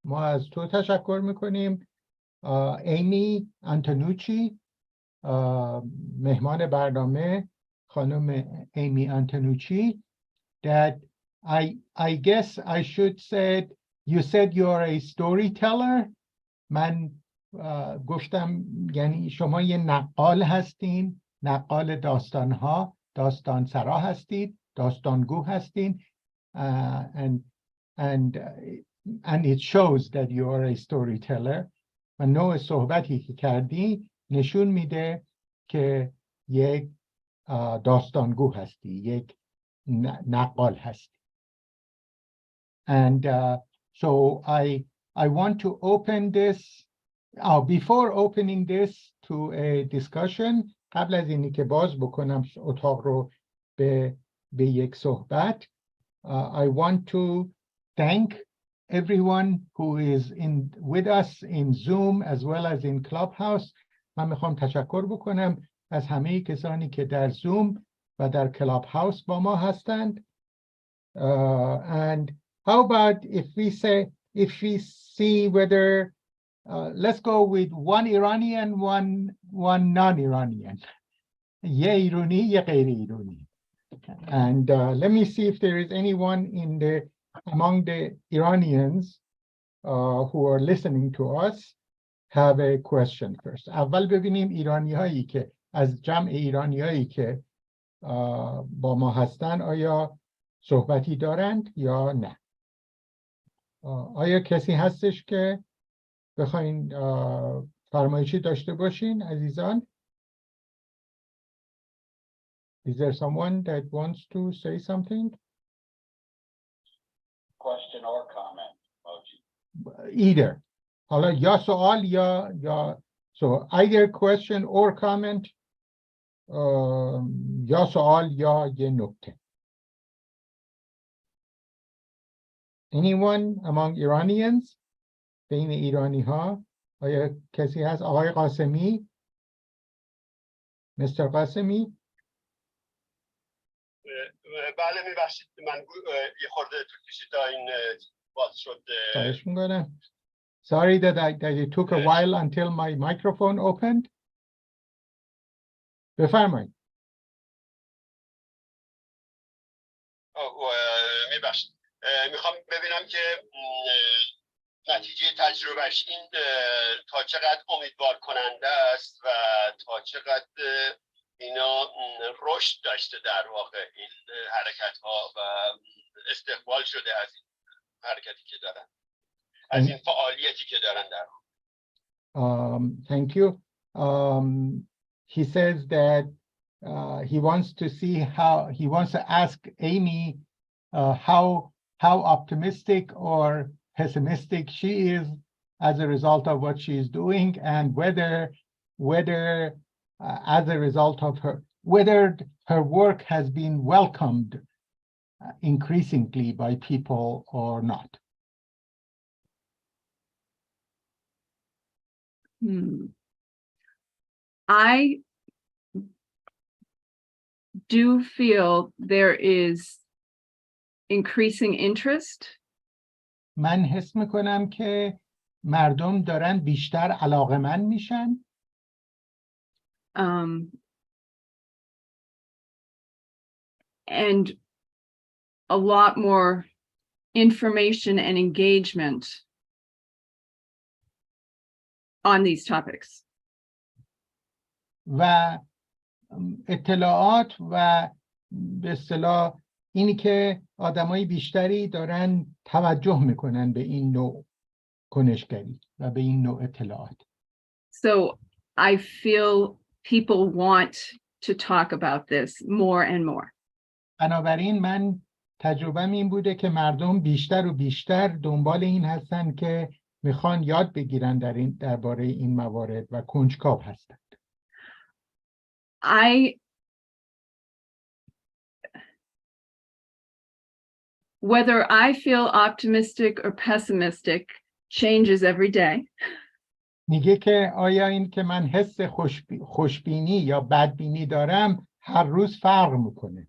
ما از تو تشکر میکنیم. ایمی آنتونوچی، مهمان برنامه خانم ایمی آنتونوچی، that I guess I should say, you said you are a storyteller. من گفتم یعنی شما یه نقال هستین، نقال داستانها، داستان سرا هستید، داستانگو هستین. And it shows that you are a storyteller. و نوع صحبتی که کردی نشون میده که یک داستانگو هستی، یک نقال هستی. And so I want to open this, before opening this to a discussion, قبل از اینی که باز بکنم اتاق رو به یک صحبت, I want to thank everyone who is with us in Zoom as well as in Clubhouse. من میخوام تشکر بکنم از همه کسانی که در زوم و در کلاب هاوس با ما هستند. And how about if we see whether let's go with one Iranian, one non-Iranian. یه ایرانی، یه غیر ایرانی. And let me see if there is anyone among the Iranians who are listening to us have a question first. اول ببینیم ایرانی هایی که از جمع ایرانی هایی که با ما هستن آیا صحبتی دارند یا نه. آیا کسی هستش که بخواین فرمایشی داشته باشین عزیزان؟ Is there someone that wants to say something? Question or comment, Moji? Either. حالا یا سوال یا so either question or comment, یا سوال یا یه نکته. Anyone among Iranians? بین ایرانی ها آیا کسی هست؟ آقای قاسمی؟ مستر قاسمی؟ بله میبخشید من یه خورده طول کشید تا این باز شد. خواهش میکنم. Sorry that it took a while until my microphone opened. بفرمایید. میبخشید. میخوام ببینم که نتیجه تجربهش این تا چقدر امیدوار کننده است و تا چقدر اینا رشد داشته در واقع این حرکت ها و استقبال شده از این حرکتی که دارن، از این فعالیتی که دارن در واقع. Thank you. He says that he wants to see he wants to ask Amy how optimistic or pessimistic she is as a result of what she is doing, and whether as a result of whether her work has been welcomed increasingly by people or not. I do feel there is increasing interest. من حس میکنم که مردم دارن بیشتر علاقه‌مند میشن. And a lot more information and engagement on these topics. و اطلاعات و به اصطلاح اینی که آدمای بیشتری دارن توجه میکنن به این نوع کنشگری و به این نوع اطلاعات. So I feel people want to talk about this more and more. بنابراین من تجربه‌م این بوده که مردم بیشتر و بیشتر دنبال این هستن که میخوان یاد بگیرن درباره این موارد و کنجکاو هستن. Whether I feel optimistic or pessimistic changes every day. میگه که آیا این که من حس خوشبینی یا بدبینی دارم هر روز فرق میکنه.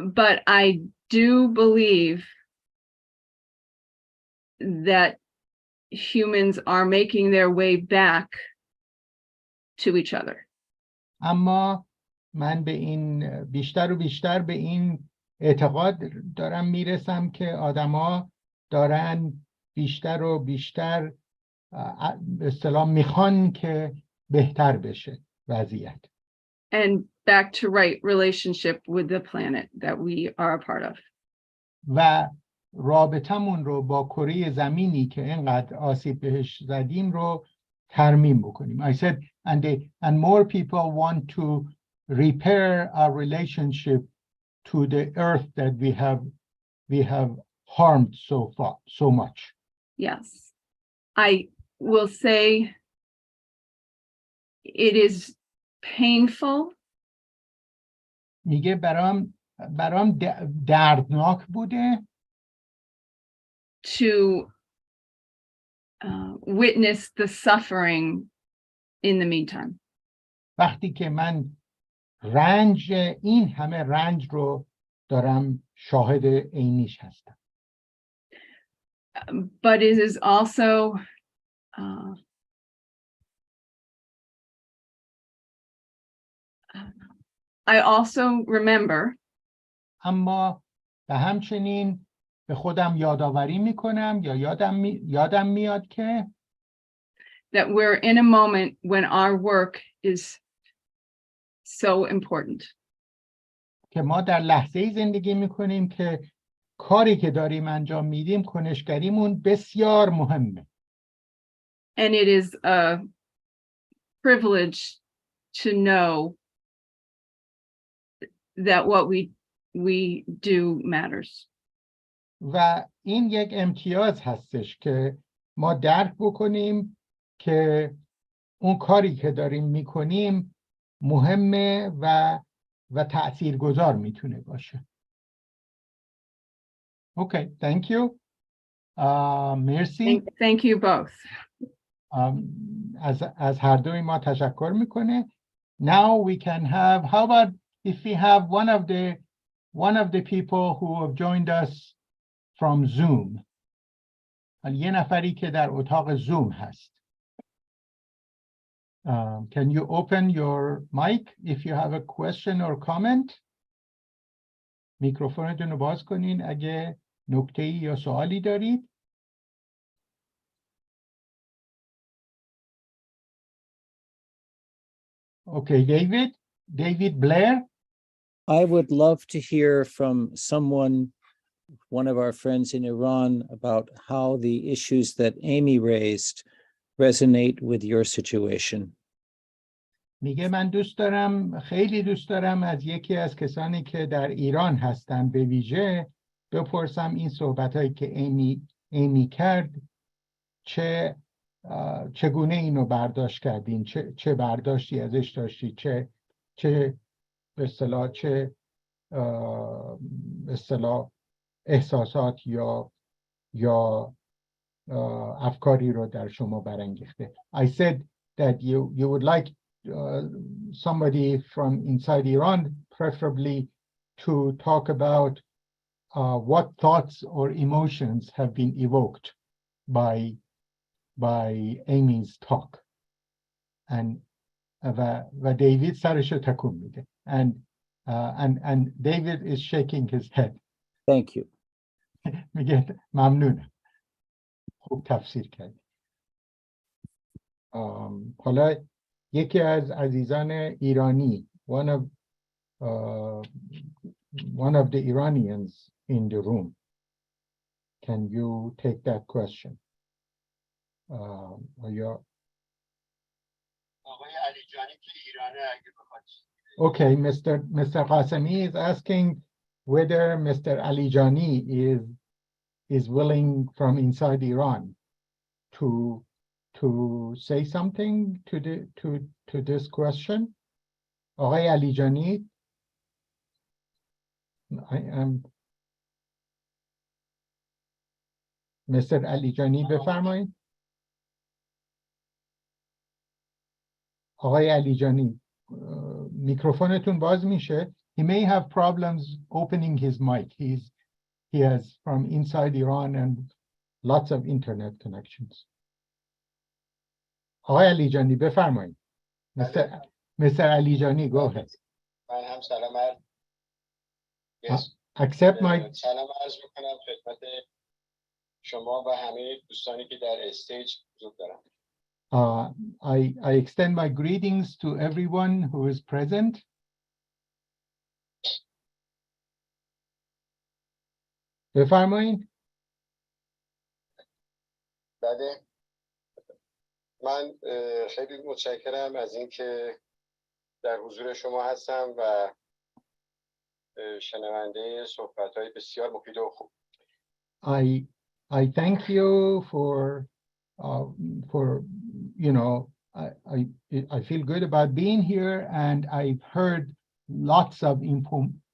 But I do believe that humans are making their way back to each other. اما من به این بیشتر و بیشتر به این اعتقاد دارم میرسم که آدما دارن بیشتر و بیشتر به اصطلاح میخوان که بهتر بشه وضعیت. And back to right relationship with the planet that we are a part of. و رابطمون رو با کره زمینی که اینقدر آسیب بهش زدیم رو ترمیم بکنیم. I said and more people want to repair our relationship to the earth that we have harmed so much. Yes. I will say it is painful. میگه برام دردناک بوده To witness the suffering in the meantime. وقتی که من این همه رنج رو دارم شاهد عینیش هستم. But it is also I also remember اما به همچنین به خودم یادآوری میکنم یا یادم میاد که that we're in a moment when our work is so important. که ما در لحظه‌ای زندگی میکنیم که کاری که داریم انجام میدیم کنشگریمون بسیار مهمه. And it is a privilege to know that what we do matters. و این یک امتیاز هستش که ما درک بکنیم که اون کاری که داریم میکنیم مهمه و تأثیرگذار میتونه باشه. Okay, thank you. مرسی. Thank you both. از هر دوی ما تشکر میکنه. Now we can have, how about if we have one of the people who have joined us from Zoom. یه نفری که در اتاق زوم هست. Can you open your mic if you have a question or comment? میکروفونتون رو باز کنین اگه نکته‌ای یا سوالی دارید. Okay, David Blair. I would love to hear from someone, one of our friends in Iran, about how the issues that Amy raised resonate with your situation. میگه من خیلی دوست دارم از یکی از کسانی که در ایران هستن به ویژه بپرسم این صحبتایی که ایمی کرد چگونه اینو برداشت کردین، چه برداشتی ازش داشتی، چه به اصطلاح احساسات یا افکاری رو در شما برانگیخته. I said that you would like somebody from inside Iran preferably to talk about what thoughts or emotions have been evoked by Amy's talk. And David سرشو تکون میده. And David is shaking his head. Thank you. میگه ممنونم. خوب تفسیر کرد. حالا یکی از عزیزان ایرانی, one of the Iranians in the room, can you take that question? Okay, Mr. Qasemi is asking whether Mr. Alijani is willing from inside Iran to say something to this question. آقای علیجانی, Mr. علیجانی بفرمایید. آقای علیجانی, میکروفونتون باز میشه. He may have problems opening his mic. He has from inside Iran and lots of internet connections. آقای علیجانی بفرمایید. Mr. علیجانی, go ahead. من هم سلام عرض. Accept my سلام عرض میکنم خدمت شما و همه دوستانی که در استیج حضور دارن. I extend my greetings to everyone who is present. بفرمایید. بله. من خیلی متشکرم از اینکه در حضور شما هستم و شنونده صحبت‌های بسیار مفید و خوب. I thank you for you know, I feel good about being here, and I've heard lots of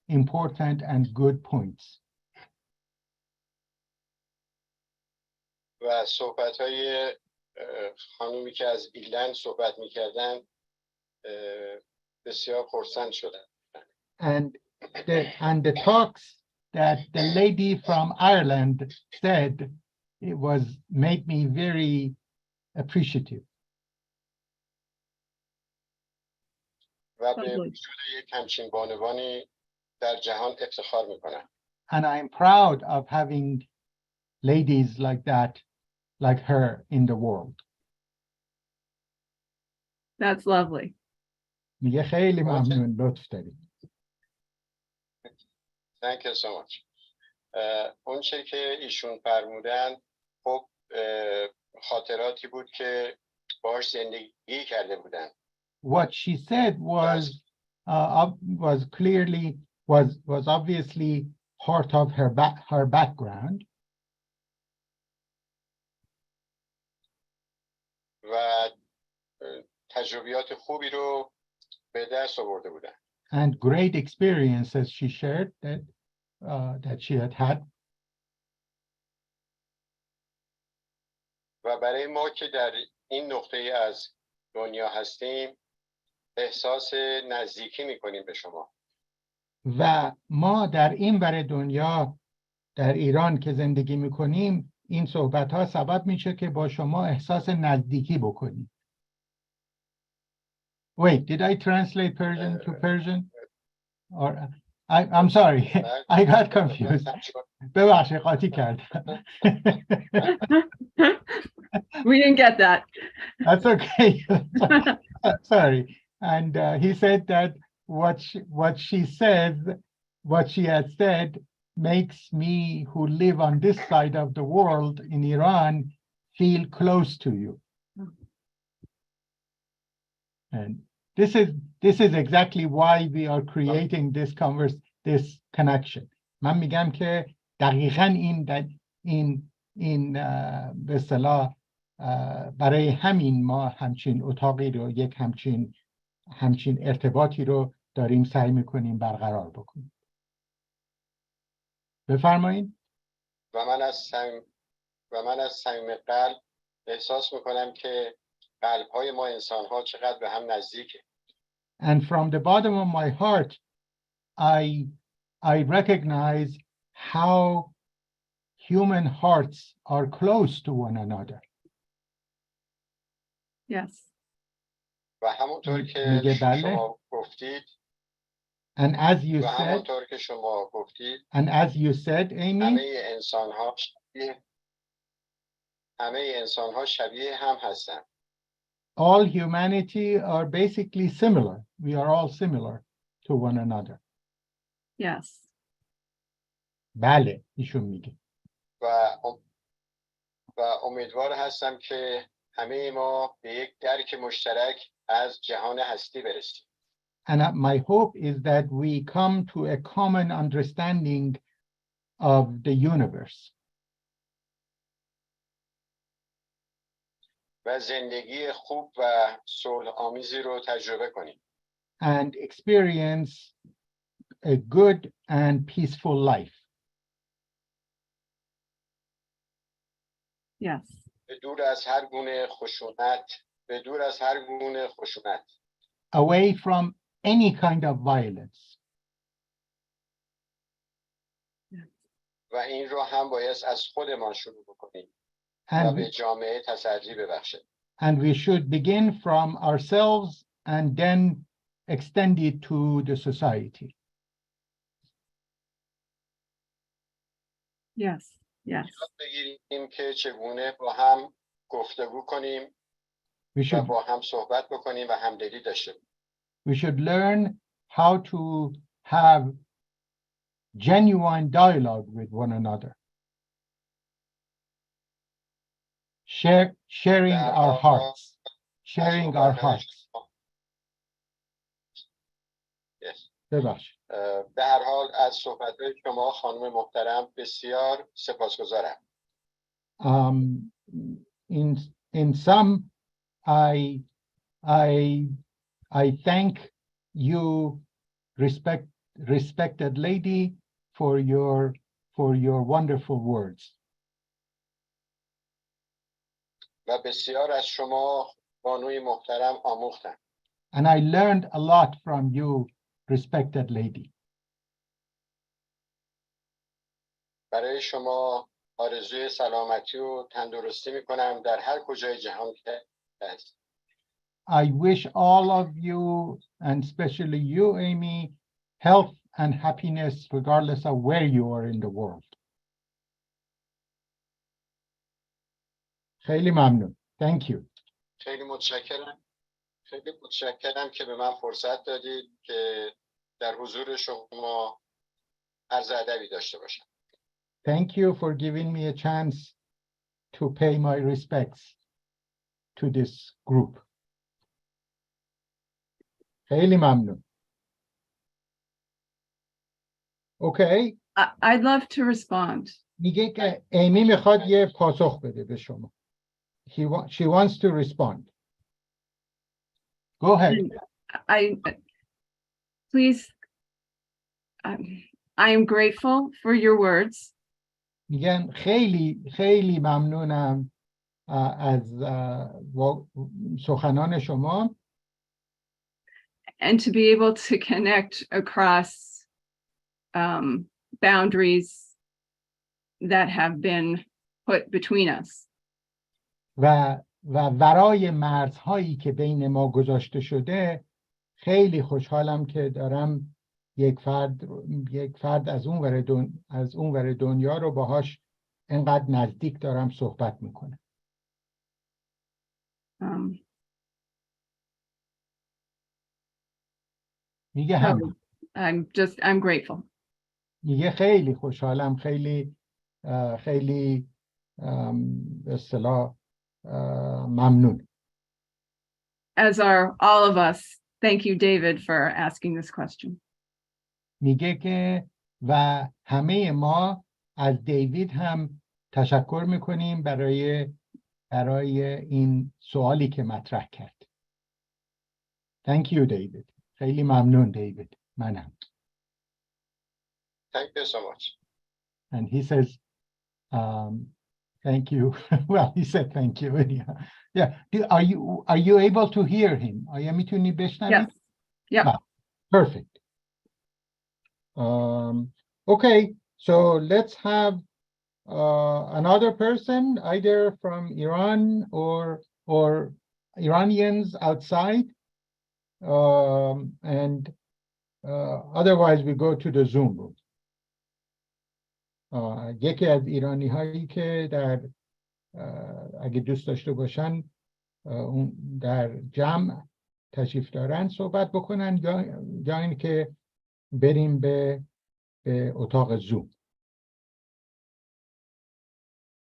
important and good points. و صحبت‌های خانومی که از ایرلند صحبت می‌کردن بسیار خرسند شدن. And the talks that the lady from Ireland said, it made me very appreciative. و به وجود یک همچین بانوانی در جهان افتخار می‌کنم. And I'm proud of having ladies like that, like her, in the world. That's lovely. میگه خیلی ممنون، لطف دارید. Thank you so much. اون چه که ایشون فرمودن خب خاطراتی بود که باهاش زندگی کرده بودن. What she said was obviously part of her background. و تجربیات خوبی رو به دست آورده بودن. And great experiences she shared that she had had. و برای ما که در این نقطه از دنیا هستیم احساس نزدیکی می‌کنیم به شما. و ما در این ور دنیا در ایران که زندگی می‌کنیم این صحبت‌ها سبب میشه که با شما احساس نزدیکی بکنیم. Wait, did I translate Persian to Persian? Or I'm sorry, I got confused. ببخشید قاطی کردم. We didn't get that. That's okay. Sorry. And he said that what she had said makes me, who live on this side of the world in Iran, feel close to you. And this is exactly why we are creating this connection. من میگم که دقیقاً این به اصطلاح برای همین ما همچین اتاقی رو همچین ارتباطی رو داریم سعی میکنیم برقرار بکنیم. بفرمایید. و من از صمیم قلب احساس میکنم که قلب‌های ما انسان‌ها چقدر به هم نزدیکه. And from the bottom of my heart, I recognize how human hearts are close to one another. Yes. و همونطور که شما گفتید and as you said, Amy, همه انسان‌ها شبیه هم هستند. all humanity are basically similar. We are all similar to one another. Yes. بله، ایشون میگه. و امیدوار هستم که همه ما به یک درک مشترک از جهان هستی برسیم. And my hope is that we come to a common understanding of the universe. و زندگی خوب و صلح‌آمیزی رو تجربه کنیم. And experience a good and peaceful life. Yes. به دور از هر گونه خشونت. Away from any kind of violence. و این رو هم باید از خودمان شروع بکنیم و به جامعه تسری ببخشید. And we should begin from ourselves and then extend it to the society. Yes. Yes. یاد بگیریم که چگونه با هم گفتگو کنیم و با هم صحبت بکنیم و همدلی داشته باشیم. We should learn how to have genuine dialogue with one another. Sharing our hearts. ببخش. به هر حال از صحبت‌های شما خانم محترم بسیار سپاسگزارم. In sum, I thank you, respected lady, for your wonderful words. و بسیار از شما بانوی محترم آموختم. And I learned a lot from you, respected lady. برای شما آرزوی سلامتی و تندرستی میکنم در هر کجای جهان که هست. I wish all of you, and especially you, Amy, health and happiness regardless of where you are in the world. خیلی ممنون. Thank you. خیلی متشکرم. خیلی متشکرم که به من فرصت دادید که در حضور شما عرض ادبی داشته باشم. Thank you for giving me a chance to pay my respects to this group. خیلی ممنون. Okay. I'd love to respond. میگه که ایمی میخواد یه پاسخ بده به شما. She wants to respond. Go ahead. Please, I am grateful for your words. میگن خیلی ممنونم از سخنان شما. And to be able to connect across boundaries that have been put between us. و ورای مرزهایی که بین ما گذاشته شده، خیلی خوشحالم که دارم یک فرد از اون ور دنیا رو باهاش انقدر نزدیک دارم صحبت میکنم. میگه هم I'm grateful. میگه خیلی خوشحالم، خیلی به اصطلاح ممنون. As are all of us. Thank you, David, for asking this question. میگه که و همه ما از دیوید هم تشکر میکنیم برای این سوالی که مطرح کرد. Thank you, David. خیلی ممنون دیوید. منم. Thank you so much. And he says, thank you. Well, he said thank you. Yeah. Are you able to hear him? آیا میتونی بشنوی؟ Yes. Yeah. Perfect. Okay, so let's have another person, either from Iran or Iranians outside, and otherwise we go to the Zoom room. یکی از ایرانی هایی که اگه دوست داشته باشن در جمع تشریف دارن صحبت بکنن یا این که بریم به اتاق زوم.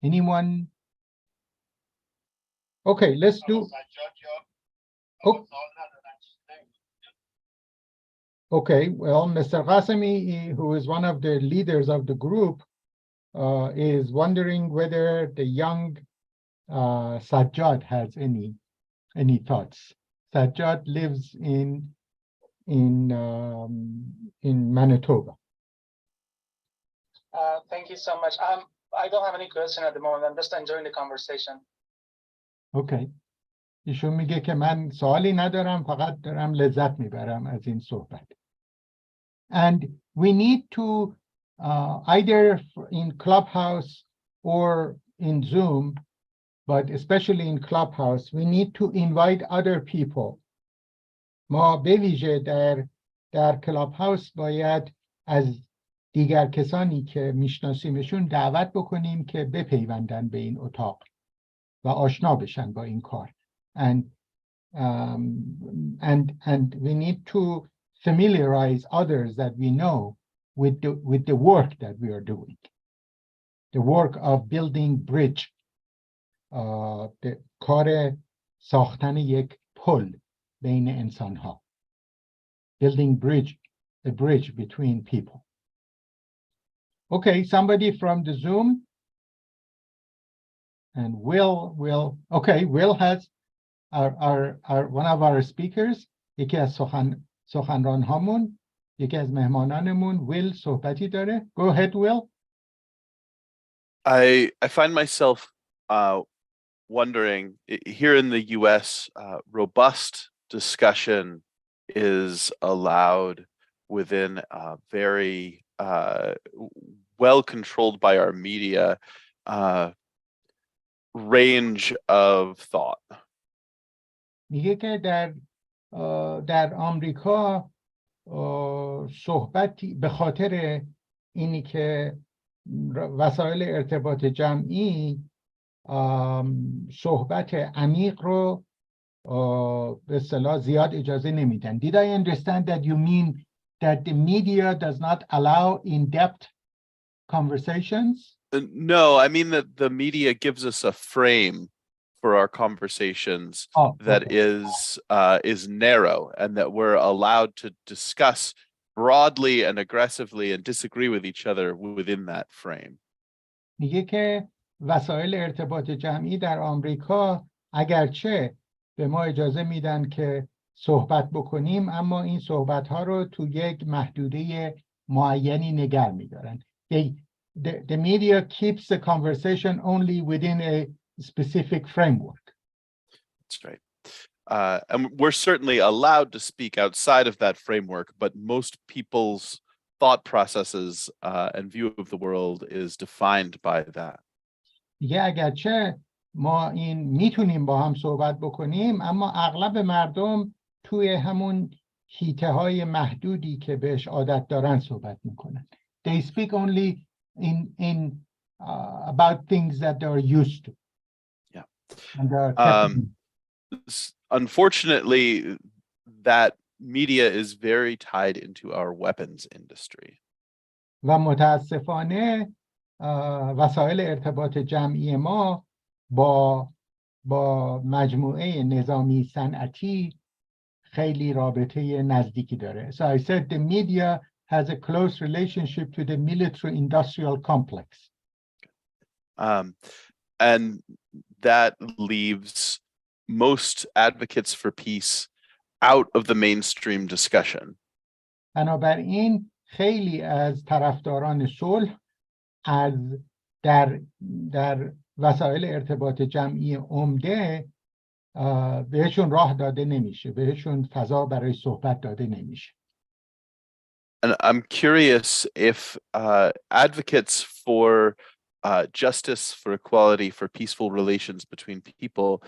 Anyone? Okay, let's do. Okay, well, Mr. Qasemi, who is one of the leaders of the group, is wondering whether the young Sajjad has any thoughts. Sajjad lives in Manitoba. Thank you so much. I don't have any question at the moment. I'm just enjoying the conversation. Okay. ایشون میگه که من سوالی ندارم، فقط دارم لذت میبرم از این صحبت. And we need to either in Clubhouse or in Zoom, but especially in Clubhouse, we need to invite other people. ما به ویژه در Clubhouse باید از دیگر کسانی که میشناسیمشون دعوت بکنیم که بپیوندن به این اتاق و آشنا بشن با این کار. And we need to familiarize others that we know with the work that we are doing, the work of building bridge, کار ساختن یک پل بین انسان ها, building bridge a bridge between people. Okay, somebody from the Zoom. And Will, okay, Will has our one of our speakers. یکی از سخنران هامون، یکی از مهمانانمون Will صحبتی داره. Go ahead, Will. I find myself wondering, here in the US, robust discussion is allowed within a very well controlled by our media range of thought. میگه که در آمریکا صحبتی به خاطر اینی که وسایل ارتباط جمعی صحبت عمیق رو به اصطلاح زیاد اجازه نمیدن. Did I understand that you mean that the media does not allow in-depth conversations? No, I mean that the media gives us a frame for our conversations that is narrow, and that we're allowed to discuss broadly and aggressively and disagree with each other within that frame. میگه که وسایل ارتباط جمعی در آمریکا اگرچه به ما اجازه میدن که صحبت بکنیم، اما این صحبت ها رو تو یک محدوده معینی نگه میدارن. The media keeps the conversation only within a specific framework. That's right. And we're certainly allowed to speak outside of that framework, but most people's thought processes and view of the world is defined by that. دیگه اگرچه ما این میتونیم با هم صحبت بکنیم، اما اغلب مردم توی همون حیطه های محدودی که بهش عادت دارن صحبت میکنن. They speak only about things that they're used to. Yeah. And unfortunately, that media is very tied into our weapons industry. و متاسفانه وسایل ارتباط جمعی ما با مجموعه نظامی صنعتی خیلی رابطه نزدیکی داره. So I said the media has a close relationship to the military-industrial complex. And that leaves most advocates for peace out of the mainstream discussion. بنابراین خیلی از طرفداران صلح از در وسایل ارتباط جمعی عمده بهشون راه داده نمیشه، بهشون فضا برای صحبت داده نمیشه. And I'm curious if advocates for justice, for equality, for peaceful relations between people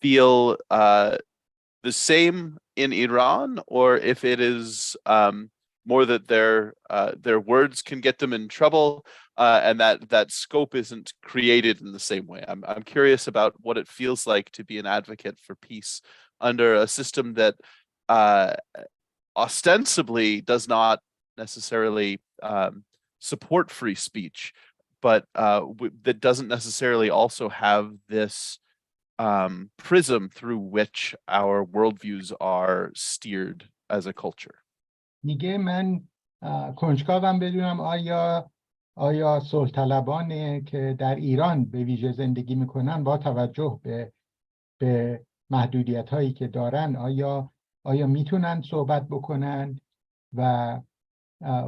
feel the same in Iran, or if it is more that their words can get them in trouble, and that scope isn't created in the same way. I'm curious about what it feels like to be an advocate for peace under a system that ostensibly does not necessarily support free speech, but that doesn't necessarily also have this prism through which our worldviews are steered as a culture. میگه من کنجکاوم بدونم آیا صلح طلبان که در ایران به ویژه زندگی میکنن با توجه به محدودیت هایی که دارن آیا میتونن صحبت بکنن و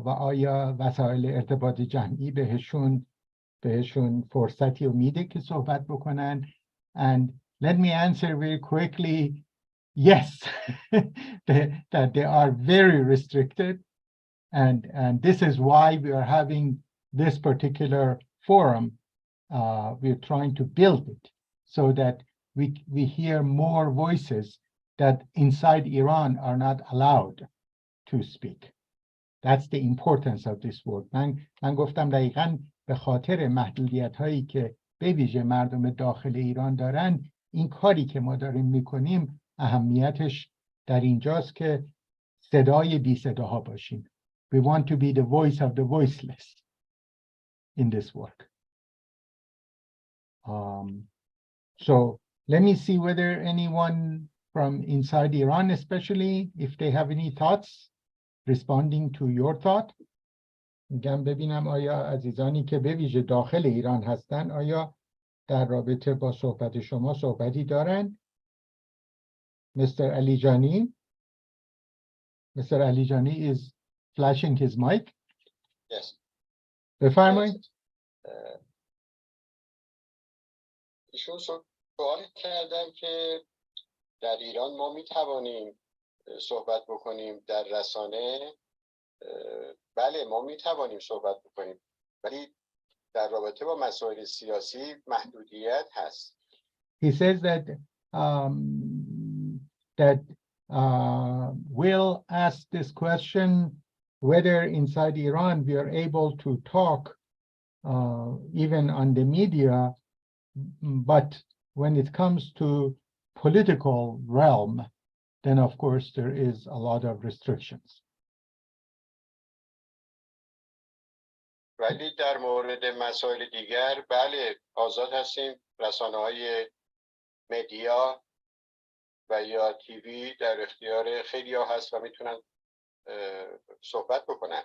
آیا وسایل ارتباط جمعی بهشون فرصتی رو میده که صحبت بکنن. And let me answer very quickly, yes, that they are very restricted, and this is why we are having this particular forum. We're trying to build it so that we hear more voices that inside Iran are not allowed to speak. That's the importance of this work. من گفتم دقیقاً به خاطر محدودیت هایی که به ویژه مردم داخل ایران دارن، این کاری که ما داریم میکنیم اهمیتش در اینجاست که صدای بی صداها باشیم. We want to be the voice of the voiceless in this work. So let me see whether anyone from inside Iran, especially if they have any thoughts. responding to your thought. میگم ببینم آیا عزیزانی که به ویژه داخل ایران هستن آیا در رابطه با صحبت شما صحبتی دارن؟ Mr. Alijani. Mr. Alijani is flashing his mic. Yes. بفرمایید. ایشون سوالی کردن که در ایران ما می توانیم صحبت بکنیم در رسانه. بله ما می توانیم صحبت بکنیم ولی در رابطه با مسائل سیاسی محدودیت هست. He says that Will asked this question whether inside Iran we are able to talk even on the media, but when it comes to political realm, then of course there is a lot of restrictions. ولی در مورد مسائل دیگر بله آزاد هستیم. رسانه‌های مدیا و یا تیوی در اختیار خیلی‌ها هست و میتونن صحبت بکنن.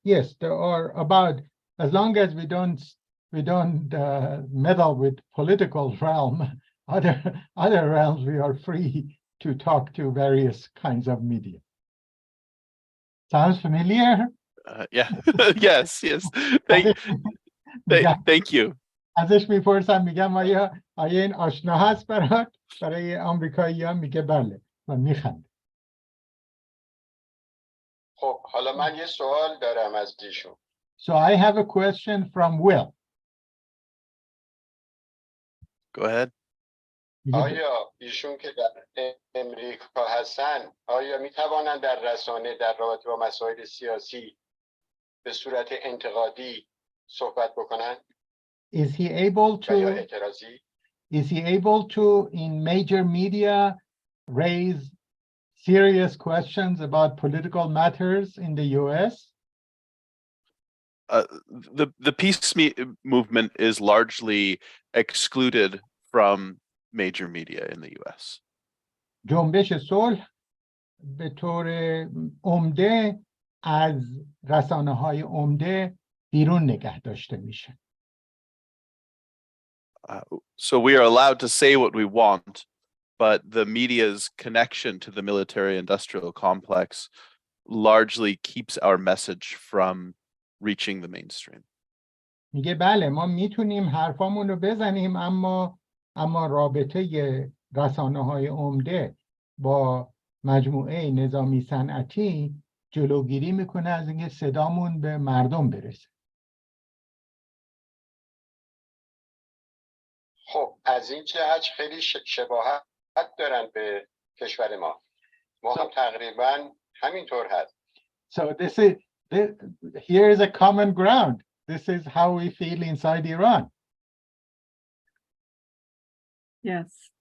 Yes, there are about, as long as we don't meddle with political realm, other realms we are free to talk to various kinds of media. Sounds familiar? Yeah. Yes. Thank you. ازش میپرسم میگم آیا این آشنا هست برای آمریکایی‌ها؟ میگه بله و میخنده. خب حالا من یه سوال دارم از ایشون. So I have a question from Will. Go ahead. آیا ایشون که در امریکا هستن آیا میتوانند در رسانه در رابطه با مسائل سیاسی به صورت انتقادی صحبت بکنن؟ Is he able to in major media raise serious questions about political matters in the US? The peace movement is largely excluded from major media in the US. جنبش صلح به طور عمده از رسانه‌های عمده بیرون نگه داشته میشه. So we are allowed to say what we want, but the media's connection to the military-industrial complex largely keeps our message from reaching the mainstream. میگه بله ما میتونیم حرفامون رو بزنیم اما رابطه رسانه‌های عمده با مجموعه نظامی صنعتی جلوگیری میکنه از اینکه صدامون به مردم برسه. خب از این جهت خیلی شباهت دارن به کشور ما. ما هم تقریبا همینطور هست. So here is a common ground. This is how we feel inside Iran. Yes.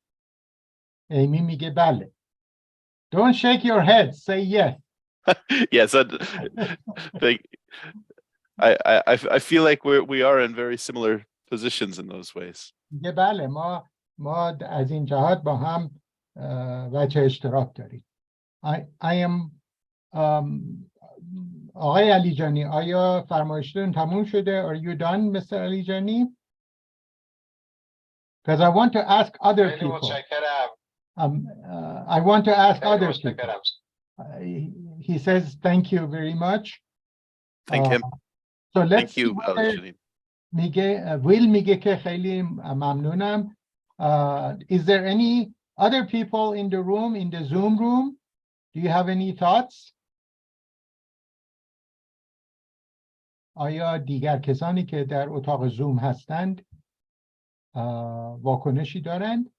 ایمی میگه بله. Don't shake your head, say yes. Yes, I feel like we are in very similar positions in those ways. میگه بله ما از این جهات با هم وجه اشتراک داریم. I am آقای علیجانی آیا فرمایشتون تموم شده؟ Are you done, Mr. علیجانی? Because I want to ask other people. I want to ask other people. He says thank you very much. Thank him. So let's Thank you, Alishani. Will میگه که خیلی ممنونم. Is there any other people in the room, in the Zoom room? Do you have any thoughts? آیا دیگر کسانی که در اتاق زوم هستند واکنشی دارند؟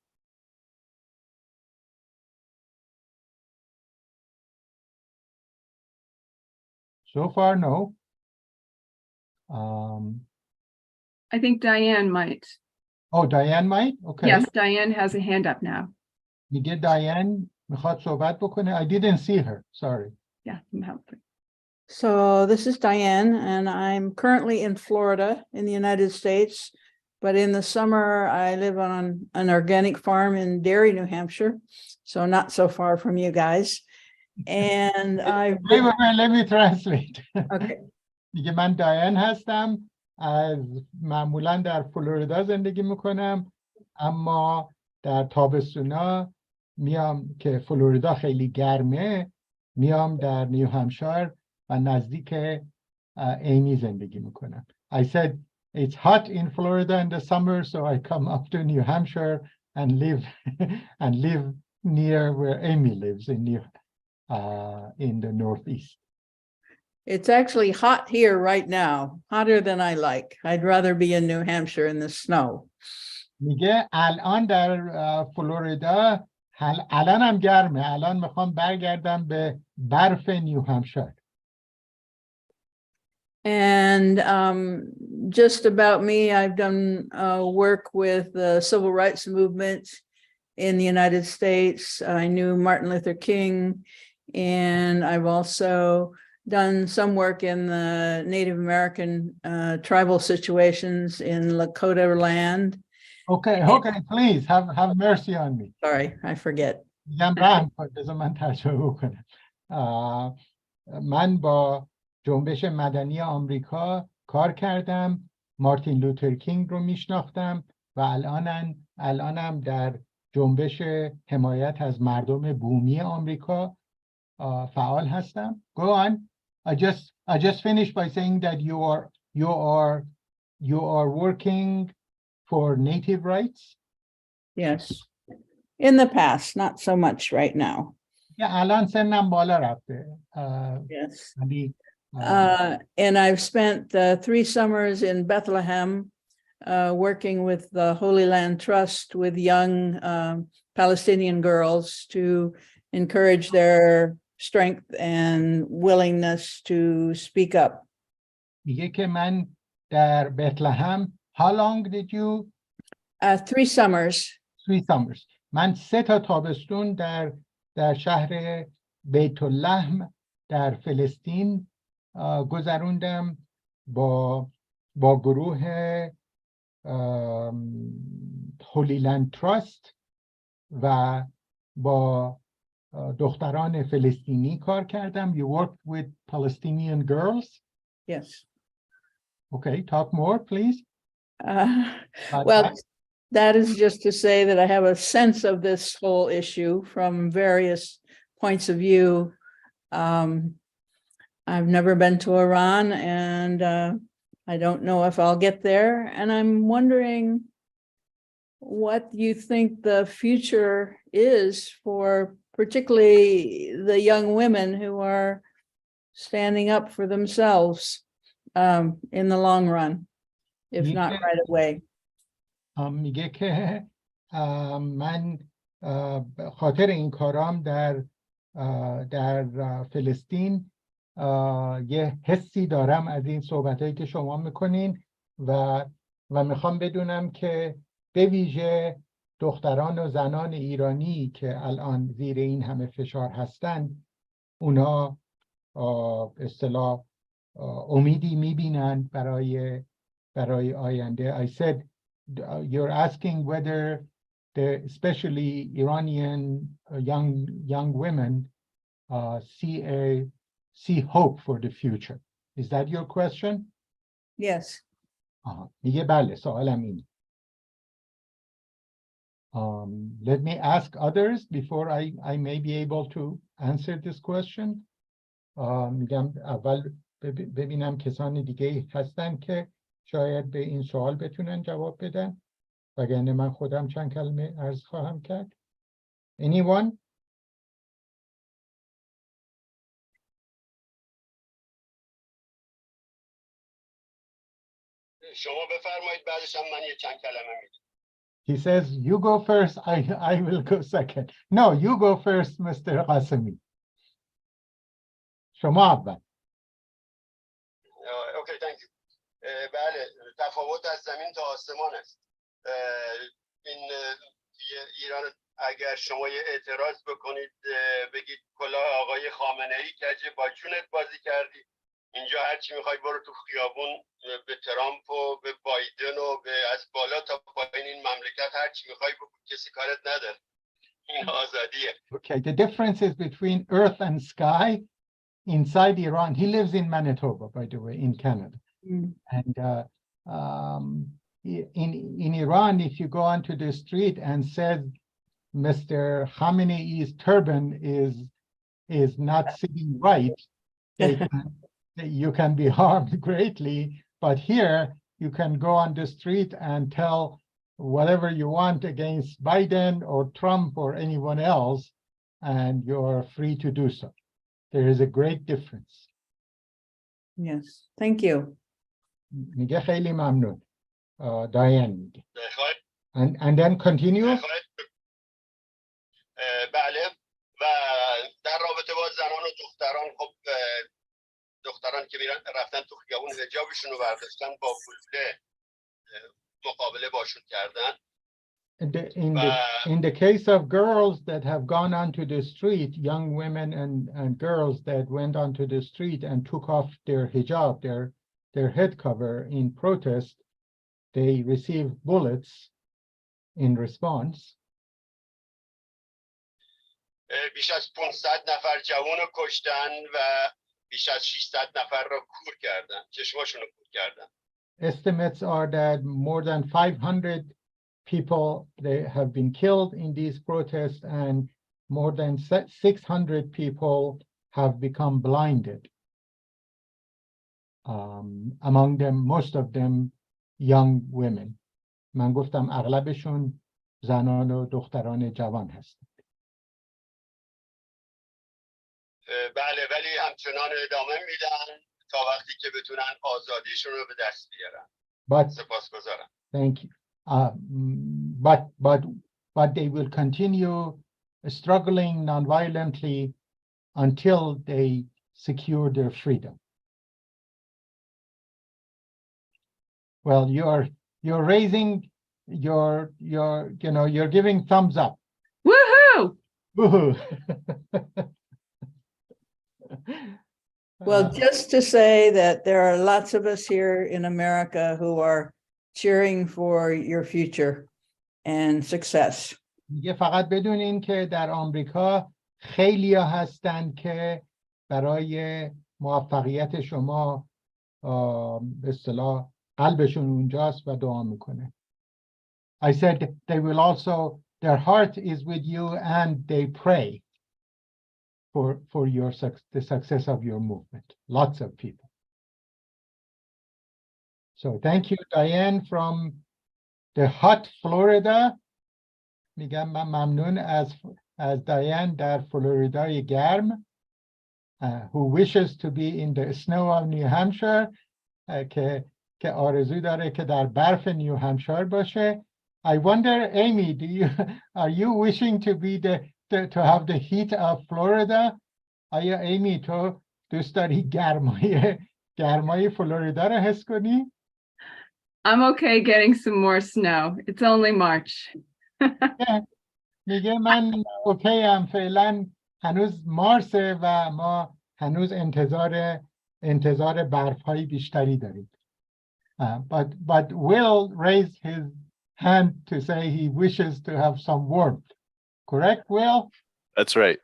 So far, no. I think Diane might. Oh, Diane might? Okay. Yes, Diane has a hand up now. میگه Diane میخواد صحبت بکنه. I didn't see her. Sorry. Yeah, I'm helping. So this is Diane, and I'm currently in Florida in the United States. But in the summer, I live on an organic farm in Derry, New Hampshire. So not so far from you guys. And I've Wait, been, wait, wait, let me translate. okay, میگه من دایان هستم، از معمولا در فلوریدا زندگی میکنم، اما در تابستونا میام که فلوریدا خیلی گرمه، میام در نیو همشایر و نزدیک ایمی زندگی میکنم. I said it's hot in Florida in the summer, so I come up to New Hampshire and live and live near where Amy lives in the Northeast. it's actually hot here right now, hotter than I like. I'd rather be in New Hampshire in the snow. میگه الان در فلوریدا الان هم گرمه، الان میخوام برگردم به برف نیو همشایر. And just about me, I've done work with the civil rights movement in the United States. I knew Martin Luther King, and I've also done some work in the Native American tribal situations in Lakota land. Okay, please have mercy on me. Sorry, I forget. میگم رحم کن، بذار من ترجمه کنم. من با جنبش مدنی آمریکا کار کردم، مارتین لوتر کینگ رو میشناختم و الانم در جنبش حمایت از مردم بومی آمریکا فعال هستم. Go on. I just finished by saying that you are working for native rights. Yes, in the past, not so much right now. الان سنم بالا رفته. Yes. ولی And I've spent 3 summers in Bethlehem working with the Holy Land Trust with young Palestinian girls to encourage their strength and willingness to speak up. میگه که من در بتلهم. How long did you? 3 summers. 3 summers. من 3 تا تابستون در شهر بیت اللحم در فلسطین گذروندم با گروه هولی لند تراست و با دختران فلسطینی کار کردم. You worked with Palestinian girls? Yes. Okay, talk more, please. Well, that is just to say that I have a sense of this whole issue from various points of view. I've never been to Iran, and I don't know if I'll get there. And I'm wondering what you think the future is for particularly the young women who are standing up for themselves in the long run, if not right away. میگه که من خاطر این کارام در فلسطین یه حسی دارم از این صحبتایی که شما میکنین و میخوام بدونم که به ویژه دختران و زنان ایرانی که الان زیر این همه فشار هستن، اونا اصطلاح امیدی میبینن برای آینده. I said you're asking whether especially Iranian young women see hope for the future. Is that your question? Yes. میگه بله، سوالم اینه. Let me ask others before I may be able to answer this question. میگم اول ببینم کسان دیگه هستن که شاید به این سوال بتونن جواب بدن، وگرنه من خودم چند کلمه عرض خواهم کرد. Anyone? شما بفرمایید، بعدش هم من یه چند کلمه میگم. He says, you go first, I will go second. No, you go first, Mr. Qasemi. شما اول. Okay, thank you. بله، تفاوت از زمین تا آسمان است. این ایران اگر شما یه اعتراض بکنید بگید کلاه آقای خامنه‌ای کجه با جونت بازی کردی، اینجا هر چی میخوای برو تو خیابون به ترامپ و به بایدن و به از بالا تا پایین این مملکت هر چی میخوای بکن، کسی کارت نداره. این آزادیه. Okay, the difference is between earth and sky inside Iran. He lives in Manitoba, by the way, in Canada. Mm. And in Iran, if you go onto the street and says Mr. Khamenei's turban is not sitting right, you can be harmed greatly. But here, you can go on the street and tell whatever you want against Biden or Trump or anyone else, and you're free to do so. There is a great difference. Yes, thank you. میگه خیلی ممنون. Diane میگه. بخواید And then continue. بله و در رابطه با زنان و دختران، خب دختران که رفتن تو خیابون حجابشون رو برداشتن، با گلوله مقابله باشون کردن. In the case of girls that have gone onto the street, young women and girls that went onto the street and took off their hijab, their head cover in protest, they received bullets in response. بیش از 500 نفر جوان رو کشتن و بیش از 600 نفر رو کور کردن، چشماشون رو کور کردن. Estimates are that more than 500 people they have been killed in these protests, and more than 600 people have become blinded. Among them, most of them, young women. من گفتم اغلبشون زنان و دختران جوان هستند. بله، ولی همچنان ادامه میدن تا وقتی که بتونن آزادیشون رو به دست بیارن. سپاسگزارم. Thank you. But they will continue struggling non-violently until they secure their freedom. Well, you're raising you're giving thumbs up. Woohoo! Woohoo! Well, just to say that there are lots of us here in America who are cheering for your future and success. میگه فقط بدونین که در آمریکا خیلی‌ها هستند که برای موفقیت شما به اصطلاح قلبشون اونجاست و دعا میکنه. I said they will also, their heart is with you and they pray for your the success of your movement. Lots of people. So thank you, Diane, from the hot Florida. میگم من ممنون از Diane در فلوریدای گرم, who wishes to be in the snow of New Hampshire, که آرزو داره که در برف نیو همشایر باشه. I wonder, Amy, are you wishing to be to have the heat of Florida? آیا ایمی تو دوست داری گرمای فلوریدا رو حس کنی؟ I'm okay getting some more snow. It's only March. میگه من اوکی ام، فعلا هنوز مارسه و ما هنوز انتظار برف‌های بیشتری داریم. But Will raised his hand to say he wishes to have some warmth. Correct, Will? That's right.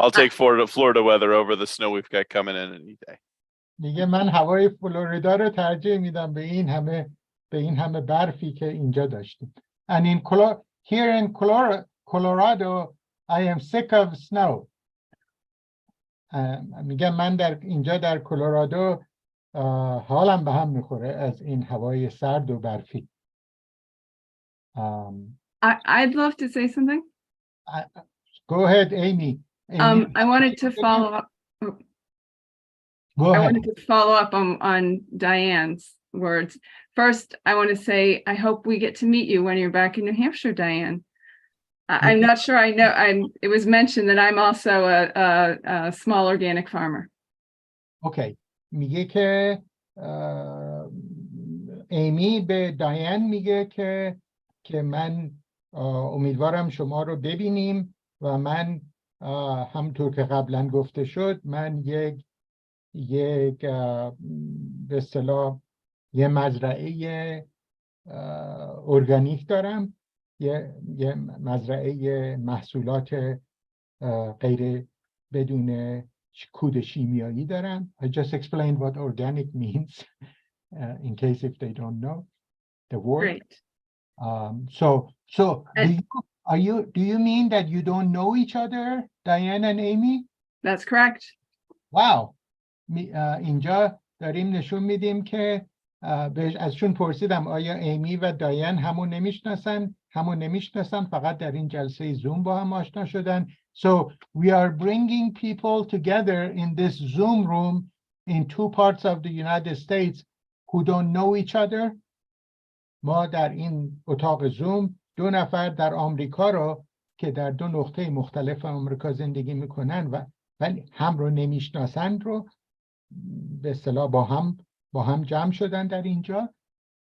I'll take Florida weather over the snow we've got coming in any day. میگه من هوای فلوریدا رو ترجیح میدم به این همه برفی که اینجا داشتیم. And here in Colorado, I am sick of snow. میگه من اینجا در کلرادو حالم به هم میخوره از این هوای سرد و برفی. I'd love to say something. Go ahead, Amy. I wanted to follow up. Go ahead. I wanted to follow up on Diane's words. First, I want to say I hope we get to meet you when you're back in New Hampshire, Diane. I'm not sure I know. It was mentioned that I'm also a small organic farmer. Okay. میگه که ایمی به دایان میگه که من امیدوارم شما رو ببینیم و من همطور که قبلا گفته شد من یک به اصطلاح یه مزرعه ارگانیک دارم، یه مزرعه محصولات غیر بدون کود شیمیایی دارن. I just explained what organic means in case if they don't know the word. Great. So do you mean that you don't know each other, Diane and Amy? That's correct. Wow. اینجا داریم نشون میدیم که ازشون پرسیدم آیا ایمی و دایان همون نمیشناسن فقط در این جلسه زوم با هم آشنا شدن. So we are bringing people together in this Zoom room in two parts of the United States who don't know each other. ما در این اتاق زوم 2 نفر در آمریکا رو که در 2 نقطه مختلف آمریکا زندگی میکنن ولی هم رو نمیشناسن رو به اصطلاح با هم جمع شدن در اینجا.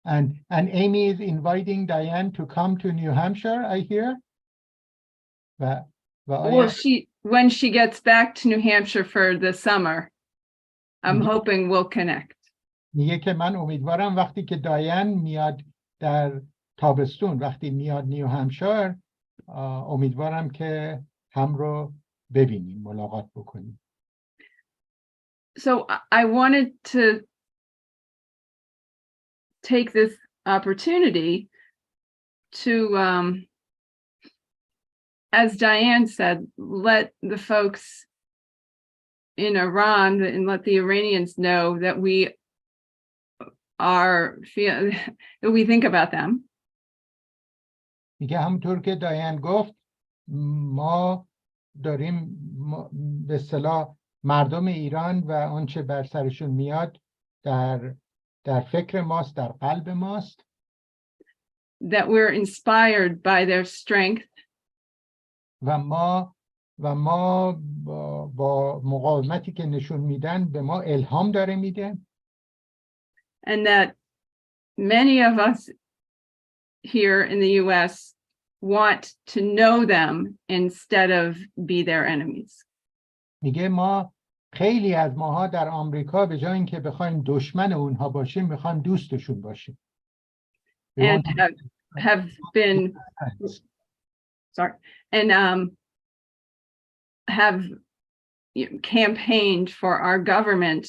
And Amy is inviting Diane to come to New Hampshire, I hear. Well, when she gets back to New Hampshire for the summer, I'm hoping we'll connect. میگه که من امیدوارم وقتی که دایان میاد در تابستون وقتی میاد نیو همشایر امیدوارم که هم رو ببینیم ملاقات بکنیم. So I wanted to take this opportunity to, as Diane said, let the folks in Iran and let the Iranians know that we that we think about them. میگه همونطور که دایان گفت ما داریم به اصطلاح مردم ایران و آنچه بر سرشون میاد در فکر ماست، در قلب ماست. That we're inspired by their strength. و ما با مقاومتی که نشون میدن به ما الهام داره میده. And that many of us here in the US want to know them instead of be their enemies. میگه ما خیلی از ماها در آمریکا به جای اینکه بخوایم دشمن اونها باشیم میخوایم دوستشون باشیم. And have been have campaigned for our government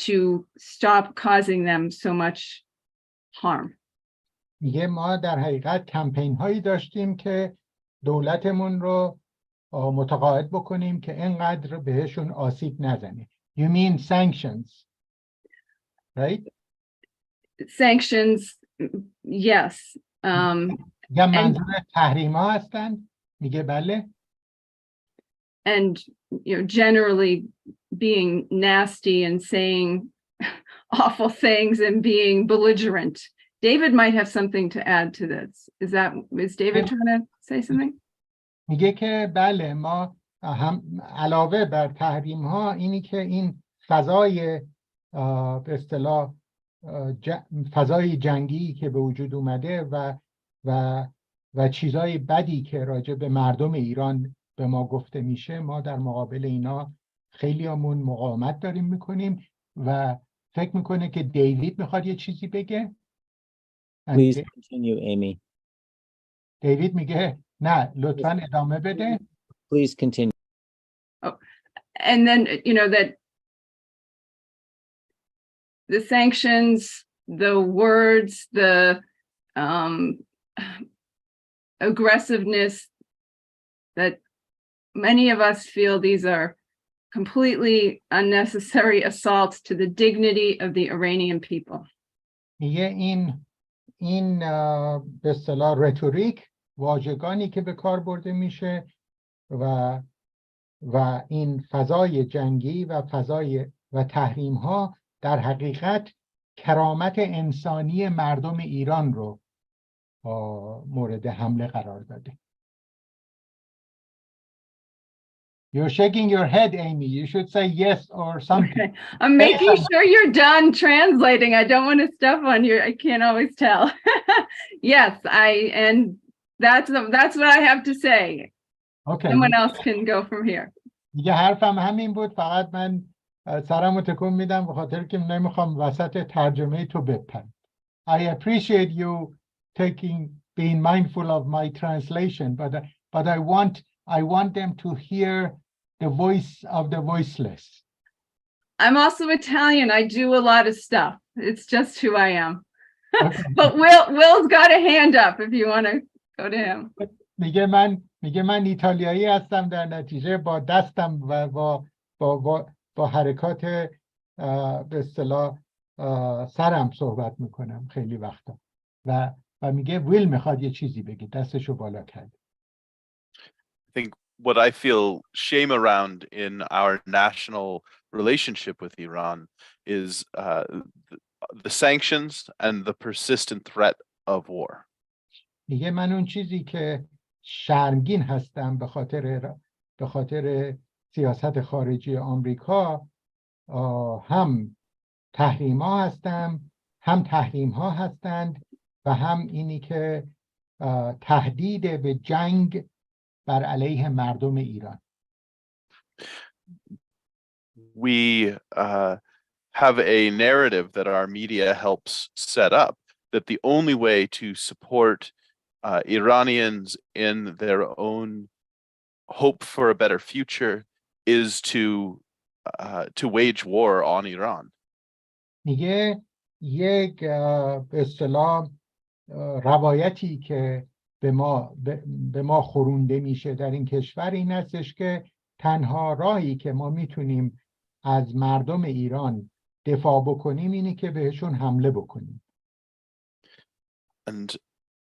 to stop causing them so much harm. میگه ما در حقیقت کمپین هایی داشتیم که دولتمون رو متقاعد بکنیم که اینقدر بهشون آسیب نزنه. You mean sanctions, right? Sanctions, yes. یا منظور تحریم ها هستن؟ میگه بله. And generally being nasty and saying awful things and being belligerent. David might have something to add to this. Is David trying to say something? میگه که بله ما هم علاوه بر تحریم ها اینی که این فضای به اصطلاح فضای جنگی که به وجود اومده و چیزای بدی که راجع به مردم ایران به ما گفته میشه ما در مقابل اینا خیلیامون مقاومت داریم میکنیم و فکر میکنه که دیوید میخواد یه چیزی بگه. Please continue, Amy. دیوید میگه نه لطفاً ادامه بده. Please continue. Oh, and then that the sanctions, the words, the aggressiveness, that many of us feel these are completely unnecessary assaults to the dignity of the Iranian people. میگه این به اصطلاح رتوریک واژگانی که به کار برده میشه و این فضای جنگی و تحریم ها در حقیقت کرامت انسانی مردم ایران رو مورد حمله قرار داده. You're shaking your head, Amy. You should say yes or something. Okay. I'm making sure you're done translating. I don't want to step on you. I can't always tell. Yes, and that's what I have to say. Okay. Someone else can go from here. دیگه حرفم همین بود. فقط من سرمو تکون میدم به خاطر که نمیخوام وسط ترجمه تو بپرم. I appreciate you taking being mindful of my translation, but I want them to hear the voice of the voiceless. I'm also Italian. I do a lot of stuff. It's just who I am. Okay. But Will's got a hand up if you want to go to him. میگه من ایتالیایی هستم، در نتیجه با دستم و با حرکات به اصطلاح سرم صحبت میکنم خیلی وقتا و میگه ویل میخواد یه چیزی بگه، دستشو بالا کرد. I think what I feel shame around in our national relationship with Iran is the sanctions and the persistent threat of war. میگه من اون چیزی که شرمگین هستم به خاطر سیاست خارجی آمریکا، هم تحریم ها هستند و هم اینی که تهدید به جنگ بر علیه مردم ایران. We have a narrative that our media helps set up that the only way to support Iranians in their own hope for a better future is to wage war on Iran. میگه یک به اصطلاح روایتی که به ما خورونده میشه در این کشور این هستش که تنها راهی که ما میتونیم از مردم ایران دفاع بکنیم اینه که بهشون حمله بکنیم. And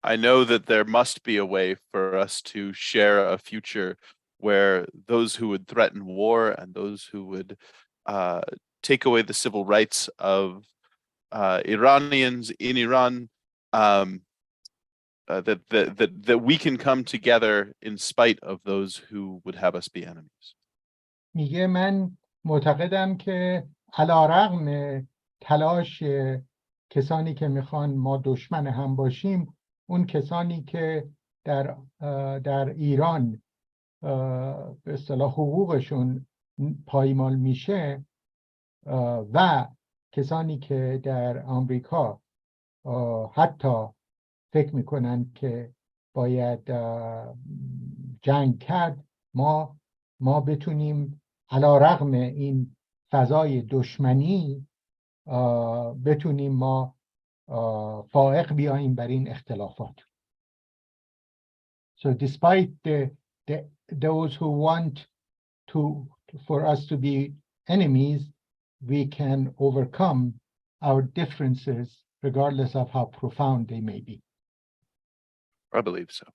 I know that there must be a way for us to share a future where those who would threaten war and those who would take away the civil rights of Iranians in Iran, that we can come together in spite of those who would have us be enemies. میگه من معتقدم که علیرغم تلاش کسانی که میخوان ما دشمن هم باشیم، اون کسانی که در ایران به اصطلاح حقوقشون پایمال میشه و کسانی که در آمریکا حتی فکر میکنن که باید جنگ کرد، ما بتونیم علیرغم این فضای دشمنی بتونیم ما فائق بیاییم بر این اختلافات. So despite those who want for us to be enemies, we can overcome our differences regardless of how profound they may be. I believe so.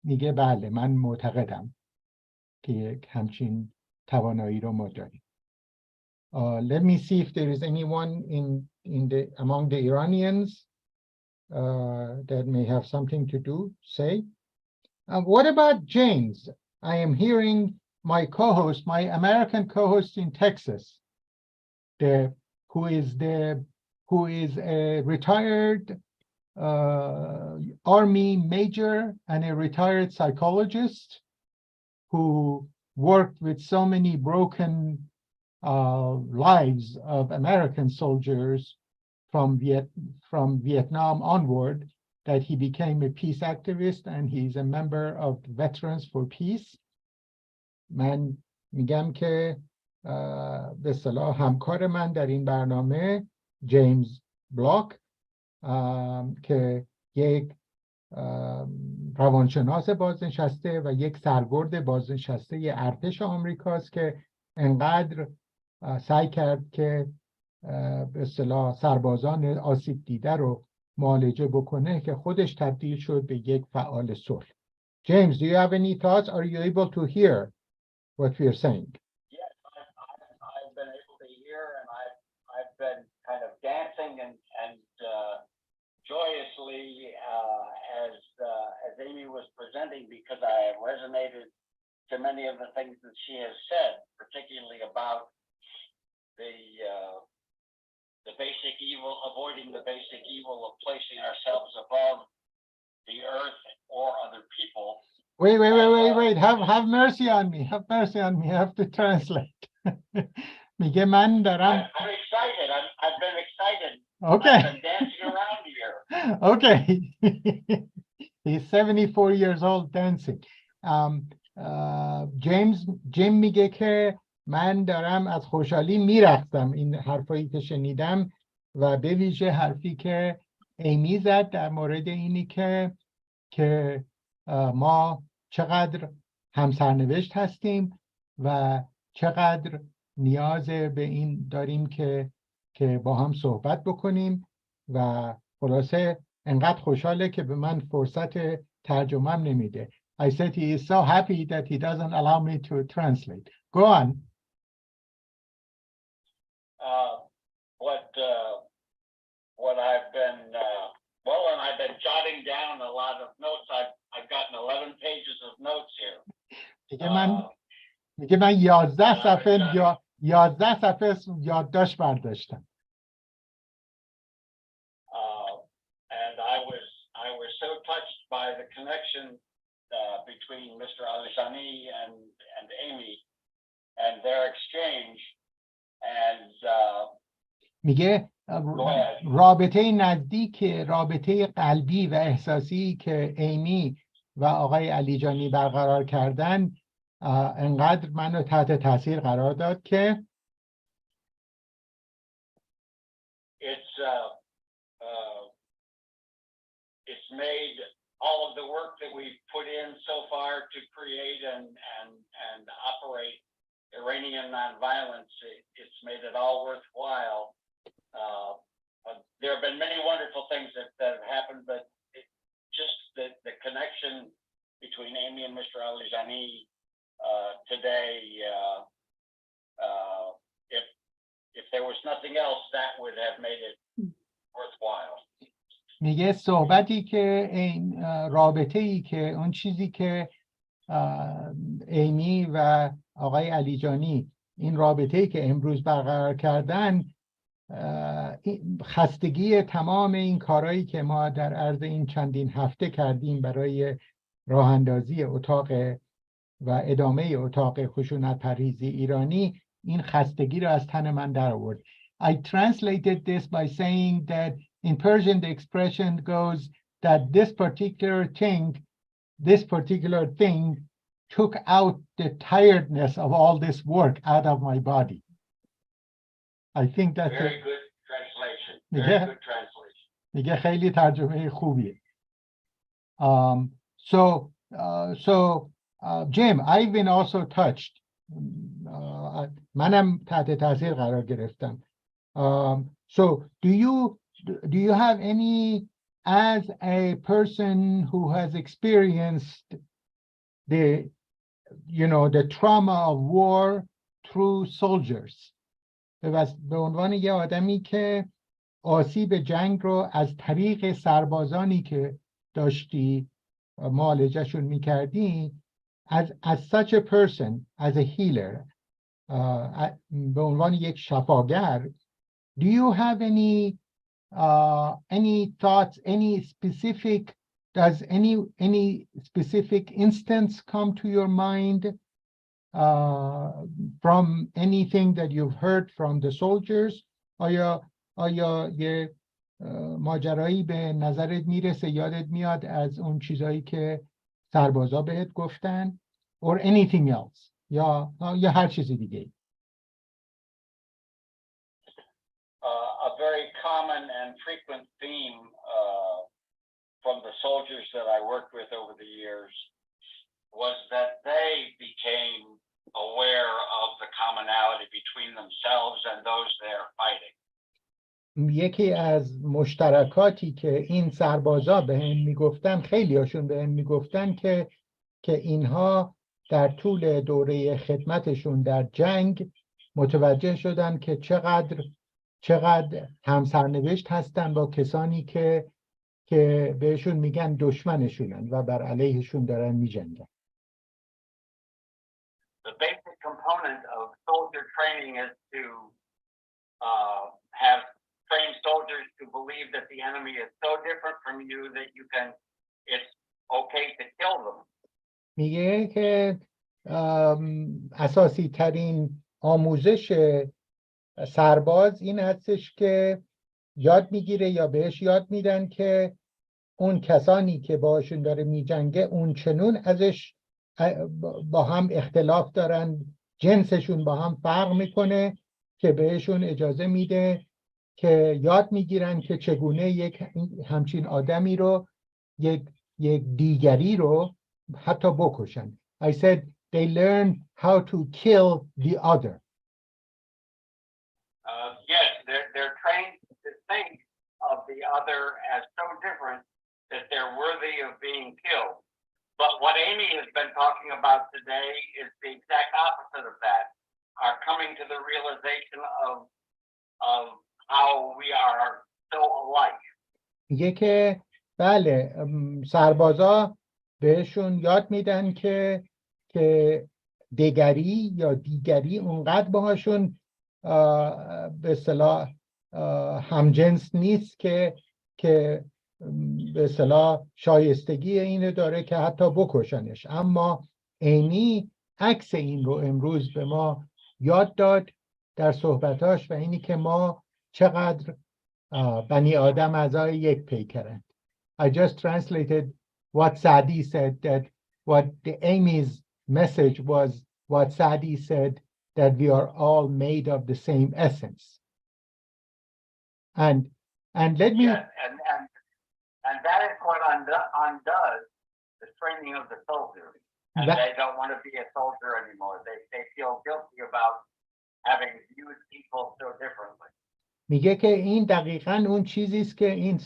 میگه بله، من معتقدم که یک همچین توانایی رو ما داریم. Let me see if there is anyone among the Iranians that may have something to say. What about James? I am hearing my co-host, my American co-host in Texas, who is a retired Army major and a retired psychologist who worked with so many broken lives of American soldiers from Vietnam onward, that he became a peace activist and he's a member of Veterans for Peace. من میگم که به اصطلاح همکار من در این برنامه جیمز بلاک که یک روانشناس بازنشسته و یک سرگرد بازنشسته ارتش آمریکاست که انقدر سعی کرد که به اصطلاح سربازان آسیب دیده رو معالجه بکنه که خودش تبدیل شد به یک فعال صلح. James, do you have any thoughts? Are you able to hear what we are saying? Yes, I've been able to hear, and I've been kind of dancing and joyously as Amy was presenting, because I resonated to many of the things that she has said, particularly about the basic evil, avoiding the basic evil of placing ourselves above the earth or other people. Wait. Have mercy on me. Have mercy on me. I have to translate. میگه من دارم. I'm excited. I've been excited. Okay. I've been dancing around here. Okay. He's 74 years old dancing. جیم میگه که من دارم از خوشحالی میرقصم این حرفایی که شنیدم و به ویژه حرفی که ایمی زد در مورد اینی که ما چقدر همسرنوشت هستیم و چقدر نیاز به این داریم که با هم صحبت بکنیم و خلاصه انقدر خوشحاله که به من فرصت ترجمه‌ام نمیده. I said he is so happy that he doesn't allow me to translate. Go on. What I've been and I've been jotting down a lot of notes. I've gotten 11 pages of notes here. میگه من 11 صفحه یادداشت برداشتم. And I was so touched by the connection between Mr. Alishani and Amy and their exchange. And میگه رابطه نزدیک، رابطه قلبی و احساسی که ایمی و آقای علیجانی برقرار کردن انقدر منو تحت تاثیر قرار داد که it's made all of the work that we've put in so far to create and operate Iranian Nonviolence. It's made it all worthwhile. There have been many wonderful things that have happened, but just the connection between Amy and Mr. Alijani today, if there was nothing else, that would have made it worthwhile. میگه صحبتی که این رابطه‌ای که اون چیزی که ایمی و آقای علیجانی این رابطه‌ای که امروز برقرار کردن خستگی تمام این کارهایی که ما در عرض این چندین هفته کردیم برای راه اندازی اتاق و ادامه اتاق خشونت پرهیزی ایرانی این خستگی رو از تن من در آورد. I translated this by saying that in Persian the expression goes that this particular thing took out the tiredness of all this work out of my body. I think that's very good translation. Very good translation. میگه خیلی ترجمه خوبیه. So Jim, I've been also touched. منم تحت تاثیر قرار گرفتم. So do you have any, as a person who has experienced the trauma of war through soldiers, به عنوان یه آدمی که آسیب جنگ رو از طریق سربازانی که داشتی معالجهشون میکردی, as such a person, as a healer, به عنوان یک شفاگر, do you have any thoughts, does any specific instance come to your mind from anything that you've heard from the soldiers? آیا یه ماجرایی به نظرت میرسه, یادت میاد از اون چیزایی که سربازا بهت گفتن, or anything else, یا هر چیزی دیگه؟ A very common and frequent theme from the soldiers that I worked with over the years was that they became aware of the commonality between themselves and those they're fighting. یکی از مشترکاتی که این سربازا بهم میگفتن, خیلی هاشون بهم میگفتن که اینها در طول دوره خدمتشون در جنگ متوجه شدن که چقدر همسرنوشت هستن با کسانی که بهشون میگن دشمنشونن و بر علیهشون دارن میجنگن. The basic component of soldier training is to have trained soldiers to believe that the enemy is so different from you that it's okay to kill them. میگه که اساسی ترین آموزش سرباز این هستش که یاد میگیره یا بهش یاد میدن که اون کسانی که باشون داره میجنگه اون چنون ازش با هم اختلاف دارن، جنسشون با هم فرق میکنه که بهشون اجازه میده که یاد میگیرن که چگونه یک همچین آدمی رو یک دیگری رو حتی بکشن. I said they learn how to kill the other. Yes, they're trained to think of the other as so different that they're worthy of being killed. But what Amy has been talking about today is the exact opposite of that, are coming to the realization of how we are so alike. میگه که بله سربازا بهشون یاد میدن که دگری یا دیگری اونقدر باهاشون به اصطلاح همجنس نیست که به اصطلاح شایستگی اینو داره که حتی بکشنش. اما ایمی عکس این رو امروز به ما یاد داد در صحبتاش و اینی که ما چقدر بنی آدم اعضای یک پیکرند. I just translated what Sadi said, that what the Amy's message was what Sadi said, that we are all made of the same essence. And let me... Yes, and that is what undoes the training of the soldier. And they don't want to be a soldier anymore. They feel guilty about having viewed people so differently. میگه که این دقیقاً اون چیزی است که این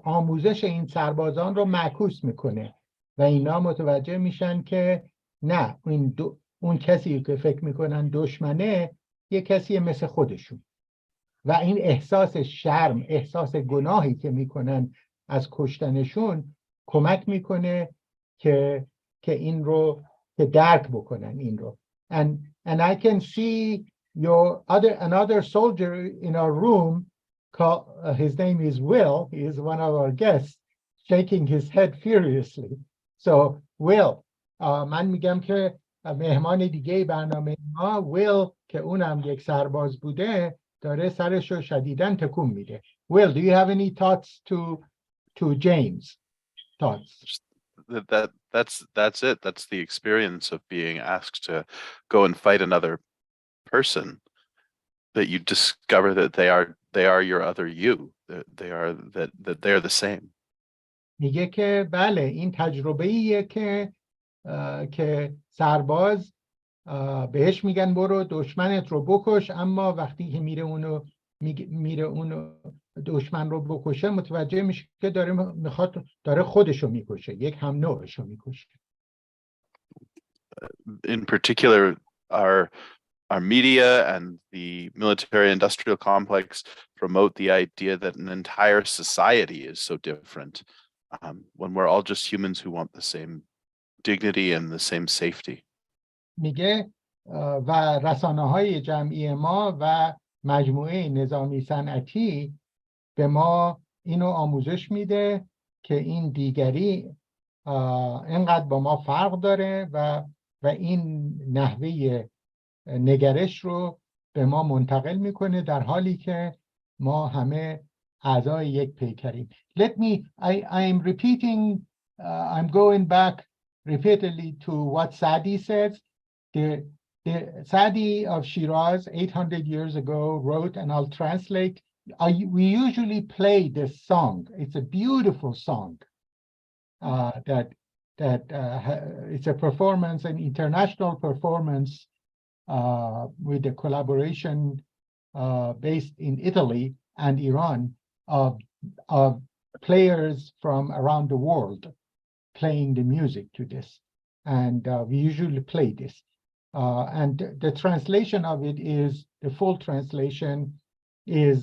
آموزش این سربازان رو معکوس میکنه و اینا متوجه میشن که نه، اون کسی که فکر میکنن دشمنه یه کسی مثل خودشون و این احساس شرم، احساس گناهی که میکنن از کشتنشون کمک میکنه که این رو که درک بکنن این رو. And I can see another soldier in our room, his name is Will, he is one of our guests, shaking his head furiously. So Will, من میگم که مهمان دیگه برنامه ما Will که اونم یک سرباز بوده داره سرش رو شدیداً تکون میده. Will, do you have any thoughts to James' thoughts? That's it. That's the experience of being asked to go and fight another person, that you discover that they are your other you, that they are the same. میگه که بله این تجربه‌ایه که سرباز بهش میگن برو دشمنت رو بکش، اما وقتی که میره اونو دشمن رو بکشه متوجه میشه که داره خودشو میکشه، یک هم نوعشو میکشه. In particular, our media and the military industrial complex promote the idea that an entire society is so different, when we're all just humans who want the same dignity and the same safety. میگه و رسانه‌های جمعی ما و مجموعه نظامی صنعتی به ما اینو آموزش میده که این دیگری اینقدر با ما فرق داره و این نحوه نگرش رو به ما منتقل میکنه در حالی که ما همه اعضای یک پیکریم. I'm repeating, I'm going back repeatedly to what Sadi says. The Sadi of Shiraz 800 years ago wrote, and I'll translate. We usually play this song. It's a beautiful song that it's a performance, an international performance with a collaboration based in Italy and Iran of players from around the world playing the music to this. And we usually play this. And the translation of it is, the full translation is,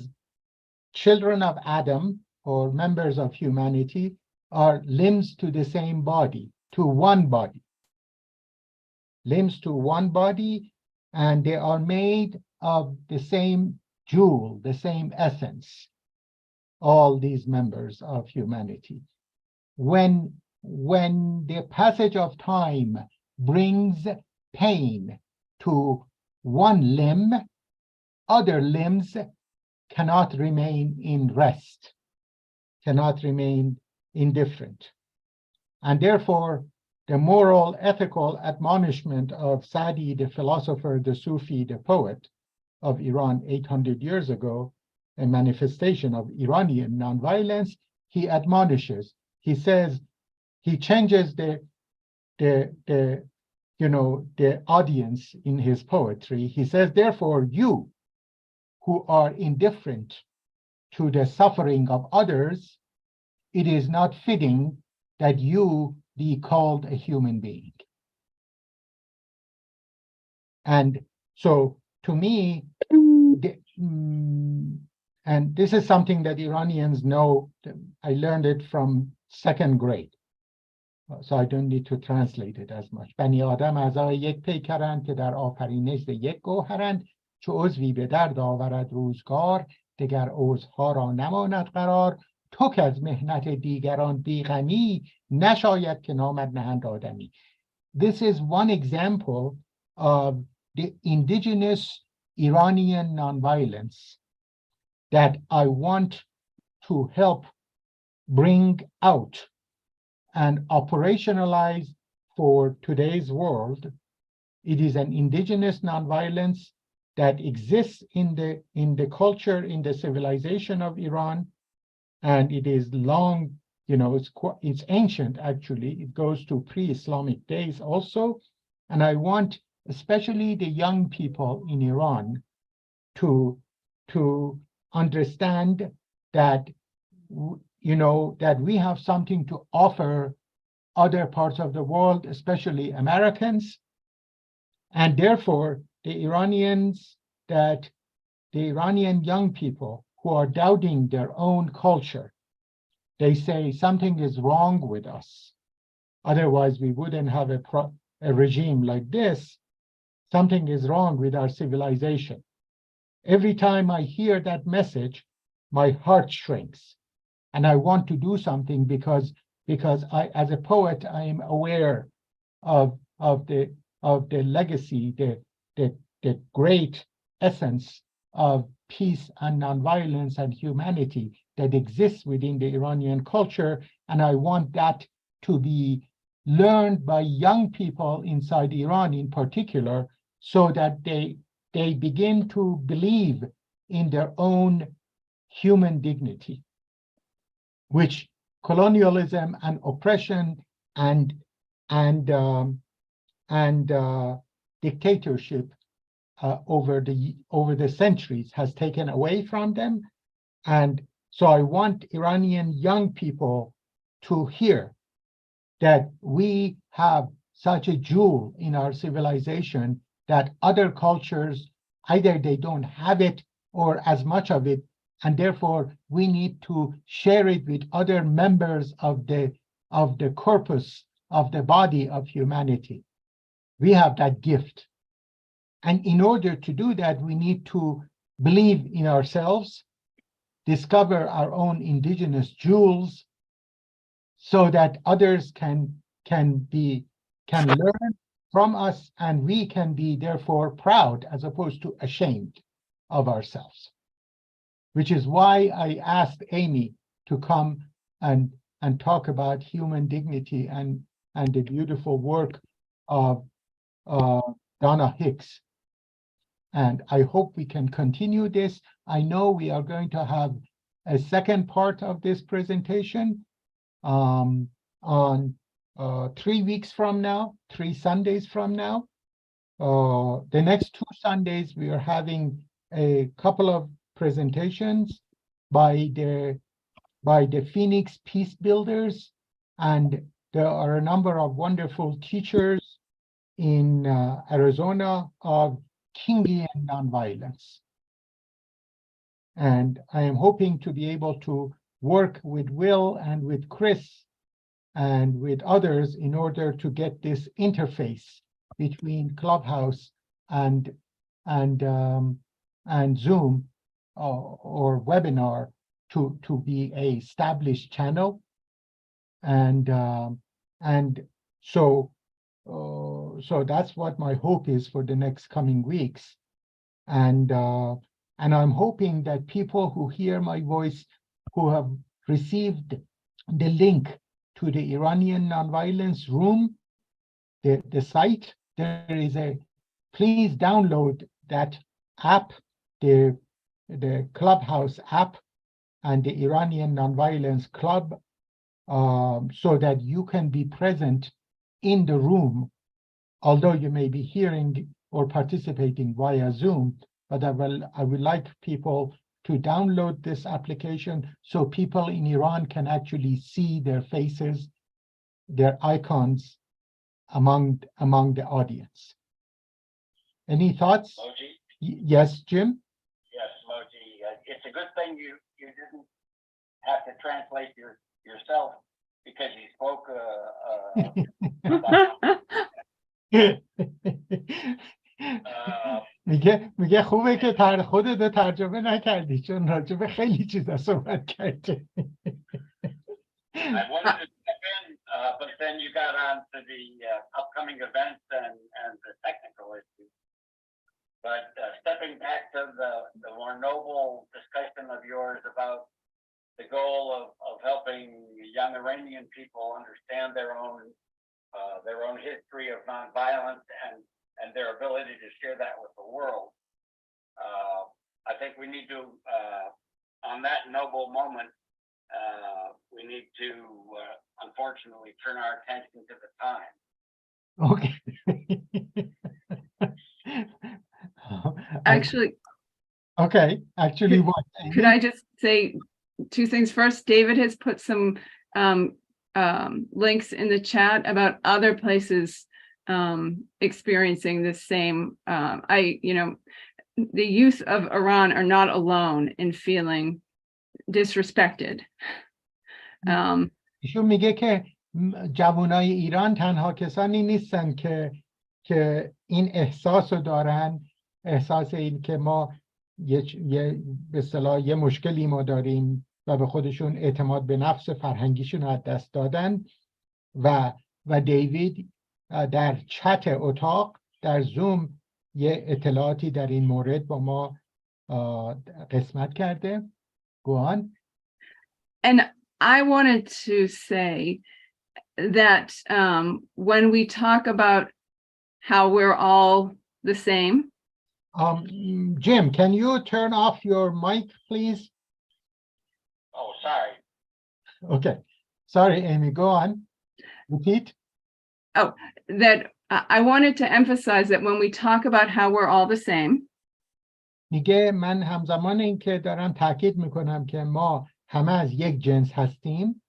children of Adam, or members of humanity, are limbs to the same body, to one body. Limbs to one body, and they are made of the same jewel, the same essence, all these members of humanity. When the passage of time brings pain to one limb, other limbs cannot remain in rest, cannot remain indifferent. And therefore, the moral, ethical admonishment of Sadi, the philosopher, the Sufi, the poet of Iran 800 years ago, a manifestation of Iranian nonviolence, he admonishes. He says, he changes the audience in his poetry. He says, therefore, you who are indifferent to the suffering of others, it is not fitting that you be called a human being. And so, to me, and this is something that Iranians know. I learned it from second grade, so I don't need to translate it as much. بنی آدم اعضای یک پیکرند که در آفرینش ز یک گوهرند، چو عضوی به درد آورد روزگار، دگر عضوها را نماند قرار. تو که از محنت دیگران بیغمی، نشاید که نامد نهند آدمی. This is one example of the indigenous Iranian nonviolence that I want to help bring out and operationalize for today's world. It is an indigenous nonviolence that exists in the culture, in the civilization of Iran, and it is long, it's ancient actually. It goes to pre-Islamic days also, and I want especially the young people in Iran to understand that that we have something to offer other parts of the world, especially Americans, and therefore the Iranian young people who are doubting their own culture, they say something is wrong with us. Otherwise, we wouldn't have a regime like this. Something is wrong with our civilization. Every time I hear that message, my heart shrinks. And I want to do something because I, as a poet, I am aware of the legacy, the great essence of peace and nonviolence and humanity that exists within the Iranian culture, and I want that to be learned by young people inside Iran in particular, so that they begin to believe in their own human dignity, which colonialism and oppression and dictatorship over the centuries has taken away from them. And so I want Iranian young people to hear that we have such a jewel in our civilization that other cultures, either they don't have it or as much of it, and therefore we need to share it with other members of the corpus of the body of humanity. We have that gift. And in order to do that, we need to believe in ourselves, discover our own indigenous jewels, so that others can learn from us, and we can be therefore proud as opposed to ashamed of ourselves. Which is why I asked Amy to come and talk about human dignity and the beautiful work of Donna Hicks. And I hope we can continue this. I know we are going to have a second part of this presentation on 3 weeks from now, 3 Sundays from now. The next 2 Sundays, we are having a couple of presentations by the Phoenix Peace Builders, and there are a number of wonderful teachers in Arizona of Kingian nonviolence. And I am hoping to be able to work with Will and with Chris and with others in order to get this interface between Clubhouse and Zoom or webinar to be a established channel, and so that's what my hope is for the next coming weeks, and I'm hoping that people who hear my voice, who have received the link to the Iranian Nonviolence Room, the site. There is please download that app, the Clubhouse app and the Iranian Nonviolence Club, so that you can be present in the room, although you may be hearing or participating via Zoom. But I would like people to download this application so people in Iran can actually see their faces, their icons among the audience. Any thoughts? Moji? Yes, Jim? Yes, Moji. It's a good thing you didn't have to translate yourself because you spoke میگه خوبه که خودت ترجمه نکردی چون راجب خیلی چیزا صحبت کردی. I wanted to step in, but then you got on to the upcoming events and the technical issues. But stepping back to the more noble discussion of yours about the goal of helping young Iranian people understand their own history of nonviolence and their ability to share that with the world. I think we need to, on that noble moment, we need to, unfortunately, turn our attention to the time. Okay. Actually, okay. Actually, what? could I just say two things? First, David has put some links in the chat about other places experiencing the same. The youth of Iran are not alone in feeling disrespected. ایشون میگه که جوانای ایران تنها کسانی نیستن که این احساس رو دارن، احساس این که ما به اصطلاح یه مشکلی ما داریم و به خودشون اعتماد به نفس فرهنگیشون رو از دست دادن و دیوید در چت اتاق در زوم یه اطلاعاتی در این مورد با ما قسمت کرده. Go on. And I wanted to say that when we talk about how we're all the same. Jim, can you turn off your mic, please? Oh, sorry. Okay. Sorry, Amy, go on. Repeat. Oh, that I wanted to emphasize that when we talk about how we're all the same. میگه من همزمان این که دارم تاکید میکنم که ما همه از یک جنس هستیم.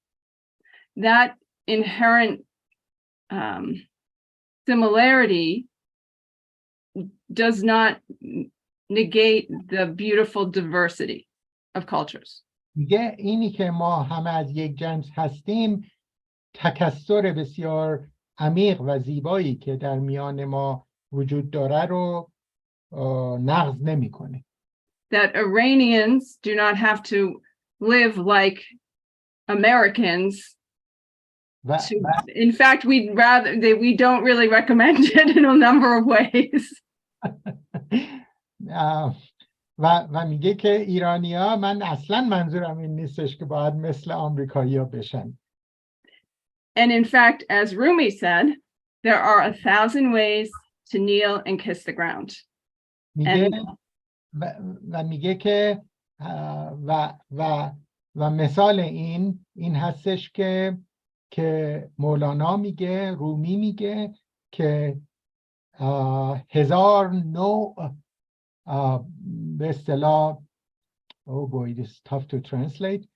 That inherent similarity does not negate the beautiful diversity of cultures. میگه اینی که ما همه از یک جنس هستیم تکثر بسیار عمیق و زیبایی که در میان ما وجود داره رو نقض نمیکنه. That Iranians do not have to live like Americans. In fact, we don't really recommend it in a number of ways. و میگه که ایرانی‌ها من اصلاً منظورم این نیستش که باید مثل آمریکایی‌ها بشن. And in fact, as Rumi said, there are 1,000 ways to kneel and kiss the ground. میگه و میگه که و مثال این هستش که مولانا میگه، رومی میگه که 1000 نوع به اصطلاح oh boy this is tough to translate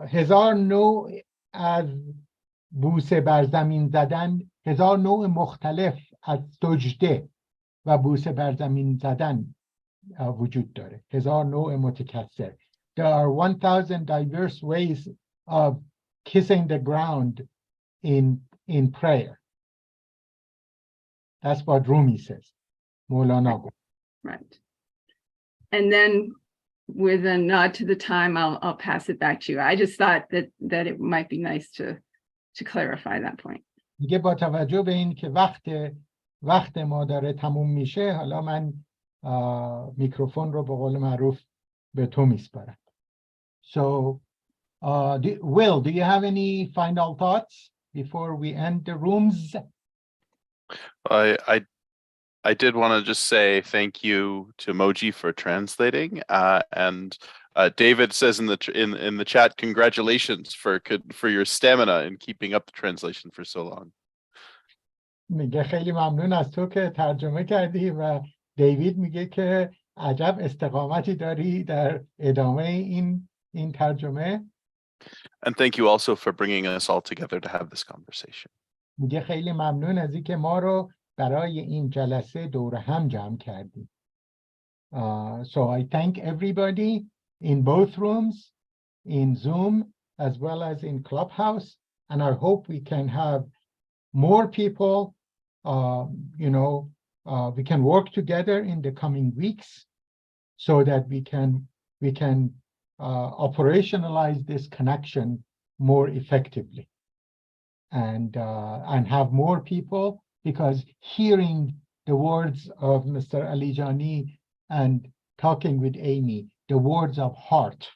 1000 نوع از بوسه بر زمین زدن، 1000 نوع مختلف از سجده و بوسه بر زمین زدن وجود داره. 1000 نوع متکثر. There are 1000 diverse ways of kissing the ground in prayer. That's what Rumi says. Moulana. Right. And then with a nod to the time, I'll pass it back to you. I just thought that it might be nice to clarify that point. میگه با توجه به این که وقت ما داره تموم میشه، حالا من میکروفون رو به قول معروف به تو میسپارم. So Will, do you have any final thoughts before we end the rooms? I did want to just say thank you to Moji for translating, and David says in the chat, congratulations for your stamina in keeping up the translation for so long. میگه خیلی ممنون از تو که ترجمه کردی و دیوید میگه که عجب استقامتی داری در ادامه این ترجمه. And thank you also for bringing us all together to have this conversation. میگه خیلی ممنون از اینکه ما رو برای این جلسه دور هم جمع کردی. So I thank everybody in both rooms, in Zoom as well as in Clubhouse, and I hope we can have more people, we can work together in the coming weeks so that we can operationalize this connection more effectively and have more people, because hearing the words of Mr. Alijani and talking with Amy, the words of heart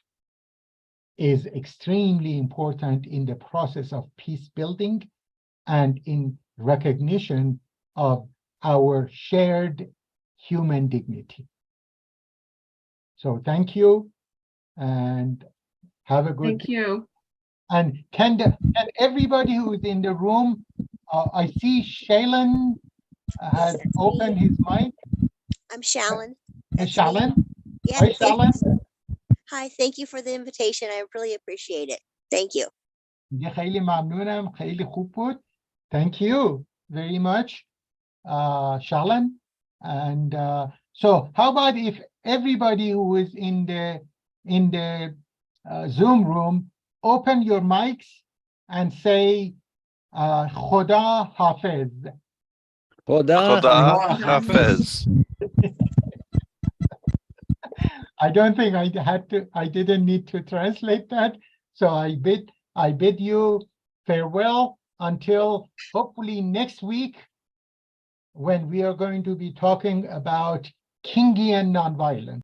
is extremely important in the process of peace building and in recognition of our shared human dignity. So thank you and have a good Thank you. And can everybody who is in the room, I see Shailen has opened his mic. I'm Shalyn. Shailen? Yeah, Hi, Shailen. Hi, thank you for the invitation. I really appreciate it. Thank you. خیلی ممنونم. خیلی خوب بود. Thank you very much, Shailen. And so how about if everybody who is in the Zoom room, open your mics and say Khoda Hafiz. Khoda Hafiz. I don't think I didn't need to translate that. So I bid you farewell until hopefully next week, when we are going to be talking about Kingian nonviolence.